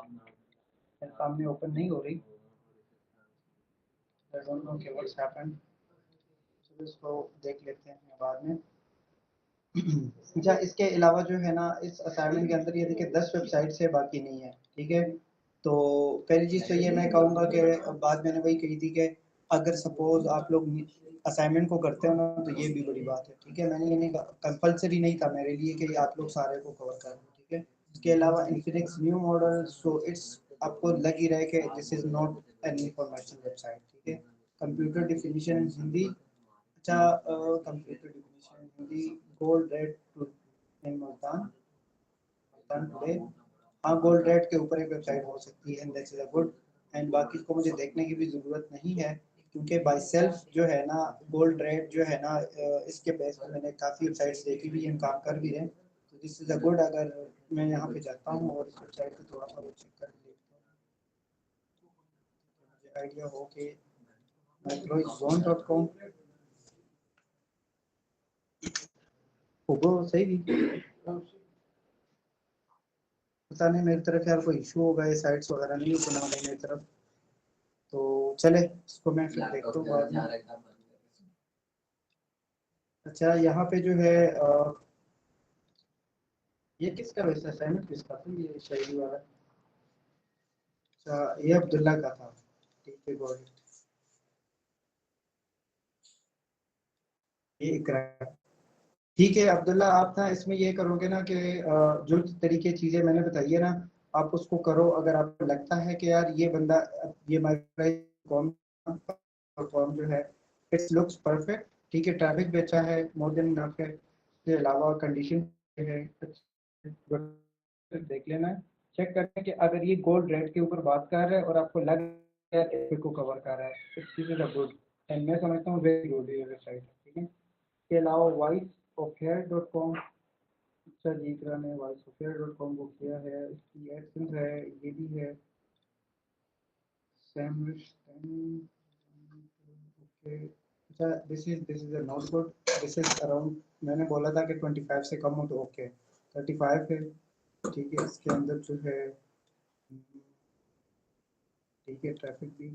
मेरे सामने ओपन नहीं हो रही। आई डोंट नो कि व्हाट्स हैपेंड, चलो इसको देख लेते हैं बाद में। अच्छा, इसके अलावा जो है ना इस असाइनमेंट के अंदर ये देखिए 10 वेबसाइट से बाकी नहीं है, ठीक है। तो पहली चीज़ तो ये मैं कहूँगा कि बात मैंने वही कही थी कि अगर सपोज आप लोग असाइनमेंट को करते हो ना तो ये भी बड़ी बात है, ठीक है। मैंने ये नहीं कंपलसरी नहीं था मेरे लिए कि आप लोग सारे को कवर करें, ठीक है। इसके अलावा Infinix new model, so it's आपको लग ही रहा है कि this is not an information website, ठीक है। कंप्यूटर डिफिनीशन इन हिंदी, अच्छा computer definition Hindi, gold rate to in Multan today. हाँ, गोल्ड रेट के ऊपर एक वेबसाइट हो सकती है, that's is a good. And बाकी इसको मुझे देखने की भी ज़रूरत नहीं है क्योंकि बाय सेल्फ जो है ना गोल्ड रेट जो है ना इसके बेस पे मैंने काफ़ी वेबसाइट्स देखी भी हैं, काम कर भी रहे हैं। तो दिस इज़ अ गुड। अगर मैं यहाँ पे जाता हूँ और इस वेबसाइट को थोड़ा सा वो चेक कर लेता हूँ, मुझे आइडिया हो कि microzones.com होगा सही भी। पता नहीं मेरी तरफ यार कोई इशू होगा, ये साइट्स वगैरह नहीं ओपन हो रही मेरी तरफ। तो चले इसको मैं फिर देखता हूँ बाद में। अच्छा, यहाँ पे जो है ये किसका वैसे असाइनमेंट किसका था ये शायरी वाला? अच्छा, ये अब्दुल्ला का था, ठीक है, गॉट इट। ये इकरा, ठीक है अब्दुल्ला, आप ना इसमें ये करोगे ना कि जो तरीके चीजें मैंने बताई है ना आप उसको करो। अगर आपको लगता है कि यार ये बंदा ये कॉम कॉम जो है इट्स लुक्स परफेक्ट, ठीक है, ट्रैफिक भी अच्छा है, मोर देन इनफ है, इसके अलावा कंडीशन है, देख लेना है, चेक करना है कि अगर ये गोल्ड रेट के ऊपर बात कर रहा है और आपको लग रहा है को कवर कर रहा है, this is a good and मैं समझता हूँ वेरी गुड ये वेबसाइट, ठीक है। इसके अलावा voiceofhair.com, अच्छा जीतरा ने voiceofhair.com को किया है, इसकी एडसेंस है, ये भी है सैमरिश, ओके। अच्छा, this is a not good, this is around, मैंने बोला था कि 25 से कम हो तो ओके, 35 है, ठीक है। इसके अंदर जो है ठीक है, ट्रैफिक भी,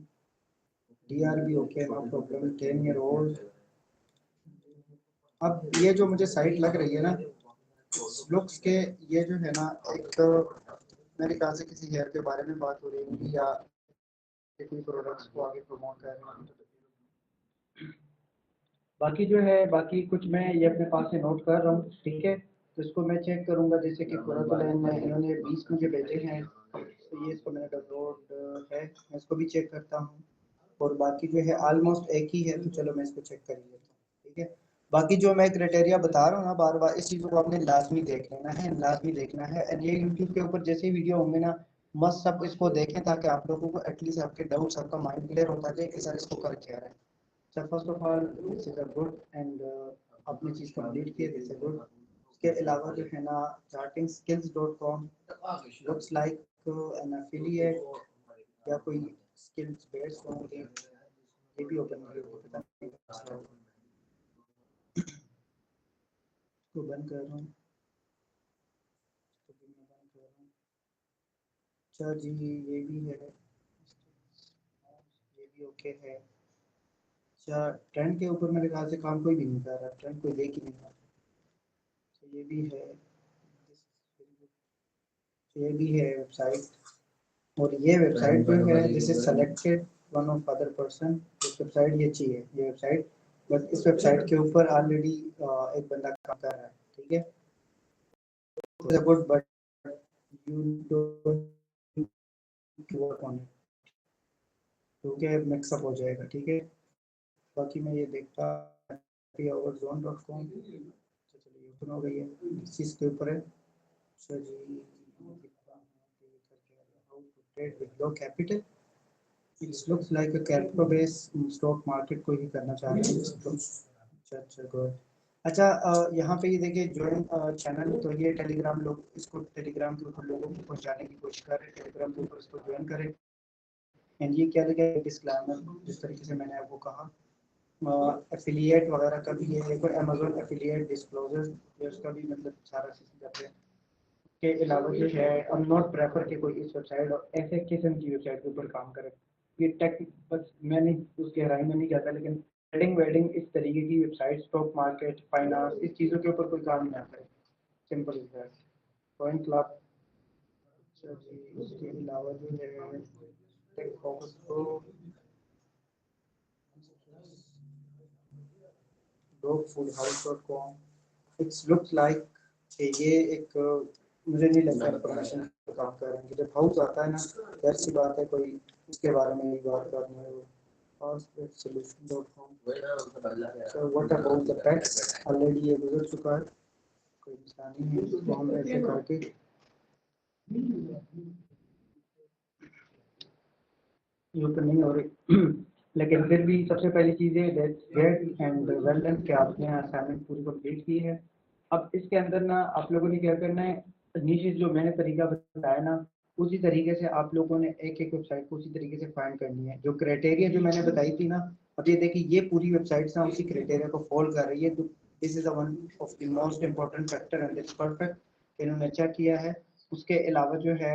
डीआर भी okay, no problem, 10 year old. अब ये जो मुझे साइट लग रही है ना लुक्स के, ये जो है ना एक तो मेरे ख्याल से किसी हेयर के बारे में बात हो रही होगी या कोई प्रोडक्ट्स को आगे प्रमोट कर रहे हैं। बाकी जो है बाकी कुछ मैं ये अपने पास से नोट कर रहा हूँ, ठीक है। तो इसको मैं चेक करूँगा, जैसे कि कुरान में इन्होंने 20 मुझे भेजे हैं, तो ये इसको मैंने डाउनलोड है, मैं इसको भी चेक करता हूँ। और बाकी जो है ऑलमोस्ट एक ही है, तो चलो मैं इसको चेक कर ही लेता हूँ, ठीक है। बाकी जो मैं क्राइटेरिया बता रहा हूँ ना बार बार, इस चीज़ को आपने लाजमी देख लेना है, लाजमी देखना है। एंड ये यूट्यूब के ऊपर जैसे वीडियो होंगे ना मस्त सब इसको देखें ताकि आप लोगों को एटलीस्ट आपके डाउट्स, आपका माइंड क्लियर होता जाए कि सर इसको कर क्या रहा है। So first of all, this is a good and अपनी चीज़ कंप्लीट किए, this is good। इसके अलावा जो है ना chartingskills.com looks like an affiliate या कोई skills based होंगे, ये भी ओपन किए हुए, पता नहीं मसला होगा। इसको बंद कर रहा हूँ, इसको भी मैं बंद कर रहा हूँ। अच्छा जी, ये भी है, ये भी ओके है। अच्छा, ट्रेंड के ऊपर मेरे ख्याल से काम कोई भी नहीं कर रहा, ट्रेंड कोई देख ही नहीं रहा। तो ये भी है, ये भी है वेबसाइट। और ये वेबसाइट जो है this is selected one of other person, इस वेबसाइट ये अच्छी है ये वेबसाइट, बट इस वेबसाइट के ऊपर ऑलरेडी एक बंदा काम कर रहा है, ठीक है। Good but you don't work on it, क्योंकि मिक्सअप हो जाएगा, ठीक है। बाकी मैं ये देखता overzone.com, चलिए ओपन हो गई है, इस चीज़ के ऊपर है। अच्छा जी, how to trade with low capital, it looks like a crypto base stock market को ही करना चाह रहे हैं तो अच्छा अच्छा गुड। अच्छा, यहाँ पे ये देखिए ज्वाइन चैनल, तो ये टेलीग्राम लोग इसको टेलीग्राम के ऊपर लोगों को पहुँचाने की कोशिश कर रहे हैं, टेलीग्राम के ऊपर इसको ज्वाइन करें। एंड ये क्या लिखा है डिस्क्लेमर, जिस तरीके से मैंने आपको कहा एफिलिएट वगैरह का भी ये एक अमेजोन एफिलिएट डिस्क्लोजर, ये उसका भी मतलब सारा चीज़ करते हैं। के अलावा जो है हम नॉट प्रेफर कि कोई इस वेबसाइट और ऐसे किस्म की वेबसाइट के ऊपर काम करे। ये टेक बस मैं नहीं उस गहराई में नहीं जाता, लेकिन ट्रेडिंग वेडिंग इस तरीके की वेबसाइट, स्टॉक मार्केट, फाइनेंस, इस चीज़ों के ऊपर कोई काम ना करे। Simple is that. Point club. अच्छा जी, इसके अलावा जो है tech focus pro, dogfoodhouse.com, it's looks like ये एक मुझे नहीं लगता इंफॉर्मेशन पे काम कर रहे हैं। जब हाउस आता है ना, जाहिर सी बात है कोई उसके बारे में ही बात करनी है। housepedsolution.com। So what about the pets? Already ये गुजर चुका है, कोई मसला नहीं है। इसको हम ऐसे करके ये तो नहीं हो रही लेकिन फिर भी सबसे पहली चीज़ है that's great and well done कि आपने असाइनमेंट पूरी कंप्लीट की है। अब इसके अंदर ना आप लोगों ने क्या करना है, नीचे जो मैंने तरीका बताया ना, उसी तरीके से आप लोगों ने एक एक वेबसाइट को उसी तरीके से फाइंड करनी है। जो क्राइटेरिया जो मैंने बताई थी ना, अब ये देखिए ये पूरी वेबसाइट्स ना उसी क्राइटेरिया को फॉलो कर रही है। तो this is one of the most important factor and it's perfect. इन्होंने चेक किया है। उसके अलावा जो है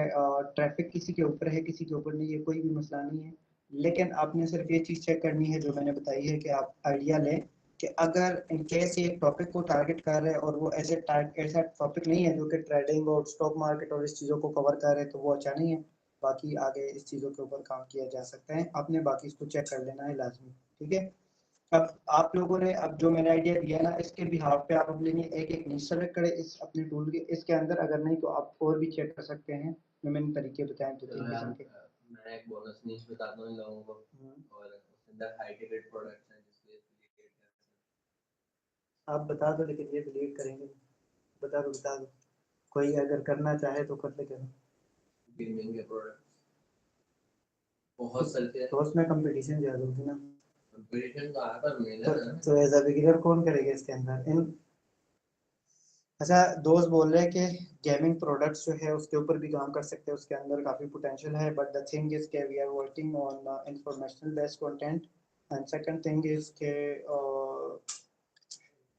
ट्रैफिक किसी के ऊपर है किसी के ऊपर नहीं, ये कोई भी मसला नहीं है। लेकिन आपने सिर्फ ये चीज़ चेक करनी है जो मैंने बताई है कि आप आइडिया लें कि अगर इन केस एक टॉपिक को टारगेट कर रहे हैं और वो ऐसा टॉपिक नहीं है जो कि ट्रेडिंग और स्टॉक मार्केट और इस चीज़ों को कवर कर रहे हैं, तो वो अच्छा नहीं है। बाकी आगे इस चीज़ों के ऊपर काम किया जा सकता है। आपने बाकी इसको चेक कर लेना है लाजमी, ठीक है। अब आप लोगों ने अब जो मैंने आइडिया दिया ना, इसके बिहाफ पे आप अपने लिए एक एक नीश सेलेक्ट करें इस अपने टूल के इसके अंदर। अगर नहीं तो आप और भी चेक कर सकते हैं जो मैंने तरीके बताए दो तीन किस्म के। मैं एक बोनस नीश बताता हूँ इन लोगों को, और उसके अंदर हाई टिकट प्रोडक्ट्स हैं जिसके आप बता दो, लेकिन ये डिलीट करेंगे। बता दो कोई अगर करना चाहे तो कर ले करो। गेमिंग के प्रोडक्ट्स बहुत चलते हैं तो उसमें कंपटीशन ज़्यादा होगी ना। कंपटीशन तो आता मिला है ना। तो एज अ बिगिनर कौन करेगा इसके अंदर इन। अच्छा, दोस्त बोल रहे हैं कि गेमिंग प्रोडक्ट्स जो है उसके ऊपर भी काम कर सकते हैं, उसके अंदर काफ़ी पोटेंशियल है। बट द थिंग इज के we are working on informational based content and second thing is के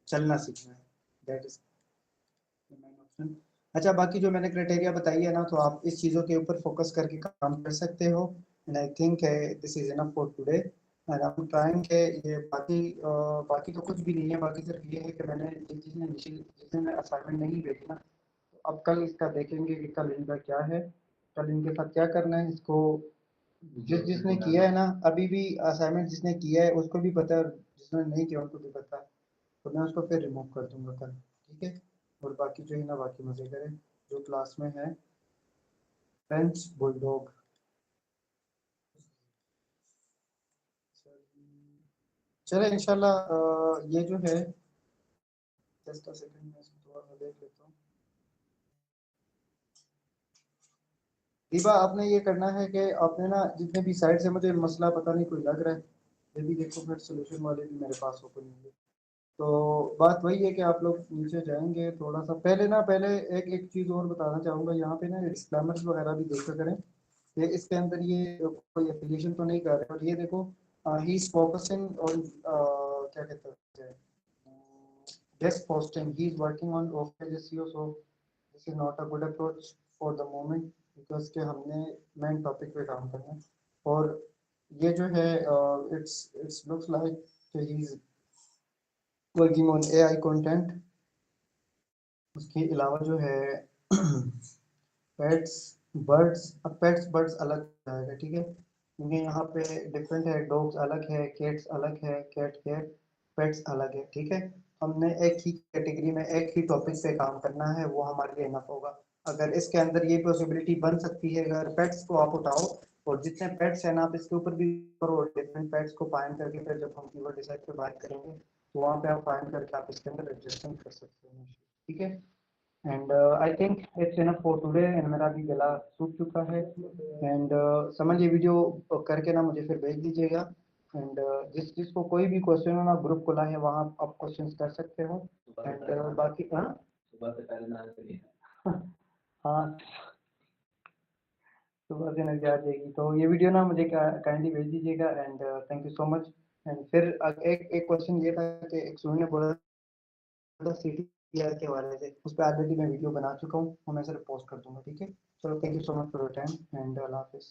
चलना सीखना है। That is main option. अच्छा, बाकी जो मैंने क्राइटेरिया बताई है ना, तो आप इस चीज़ों के ऊपर फोकस करके काम कर सकते हो। And I think this is enough for today and I am trying के ये बाकी तो कुछ भी नहीं है। बाकी सिर्फ ये है कि मैंने जिस जिसने असाइनमेंट नहीं भेजी ना, तो अब कल इसका देखेंगे कि कल इनका क्या है, कल इनके साथ क्या करना है। इसको जिसने किया है ना, अभी भी असाइनमेंट जिसने किया है उसको भी पता है और जिसने नहीं किया उनको भी पता है। तो मैं उसको फिर रिमूव कर दूंगा कल, ठीक है। और बाकी जो है ना, बाकी मज़े करें। जो क्लास में है फ्रेंच बुलडॉग। चले इंशाल्लाह ये जो है जस्ट अ सेकंड में इसको थोड़ा सा देख लेता हूँ। दीपा, आपने ये करना है कि आपने ना जितने भी साइड से मुझे मसला पता नहीं कोई लग रहा है, ये भी देखो फिर सोल्यूशन वाले भी मेरे पास ओपन होंगे। तो बात वही है कि आप लोग नीचे जाएंगे थोड़ा सा पहले एक एक चीज़ और बताना चाहूँगा। यहाँ पे ना डिस्क्लेमर्स वगैरह भी देखा करें कि इसके अंदर ये कोई एफिलिएशन तो नहीं कर रहे। और ये देखो ही इज फोकसिंग ऑन क्या कहते हैं guest posting. He is working on offline SEO, so this is not a good approach for the moment because के हमने मेन टॉपिक पे काम करना है। और ये जो है it's looks like he is working on AI content। उसके अलावा जो है पेट्स बर्ड्स अलग आएगा, ठीक है, क्योंकि यहाँ पे डिफरेंट है। डॉग्स अलग है, कैट्स अलग है, कैट पेट्स अलग है, ठीक है। हमने एक ही कैटेगरी में एक ही टॉपिक पे काम करना है, वो हमारे लिए इनफ होगा। अगर इसके अंदर ये पॉसिबिलिटी बन सकती है, अगर पेट्स को आप उठाओ और जितने पेट्स हैं ना आप इसके ऊपर भी करो, डिफरेंट पेट्स को फाइंड करके फिर जब हम कीवर्ड डिसाइड पे बात करेंगे तो वहाँ पे आप फाइंड करके आप इसके अंदर एडजस्टमेंट कर सकते हैं, ठीक है। And I think it's enough for today and मेरा भी गला सूख चुका है। एंड समझ ये वीडियो करके ना मुझे फिर भेज दीजिएगा। एंड जिसको कोई भी क्वेश्चन हो ना, ग्रुप खुला है वहाँ आप क्वेश्चंस कर सकते हो। एंड बाकी हाँ सुबह से पहले ना करिए। हाँ, सुबह से नजर आ जाएगी। तो ये वीडियो ना मुझे काइंडली भेज दीजिएगा and thank you so much. And फिर एक क्वेश्चन ये था कि एक स्टूडेंट ने बोला था CTR के बारे से, उस पर ऑलरेडी मैं वीडियो बना चुका हूँ, वो मैं सिर्फ पोस्ट कर दूंगा, ठीक है। चलो, thank you so much for your time and अल्लाह हाफिज़।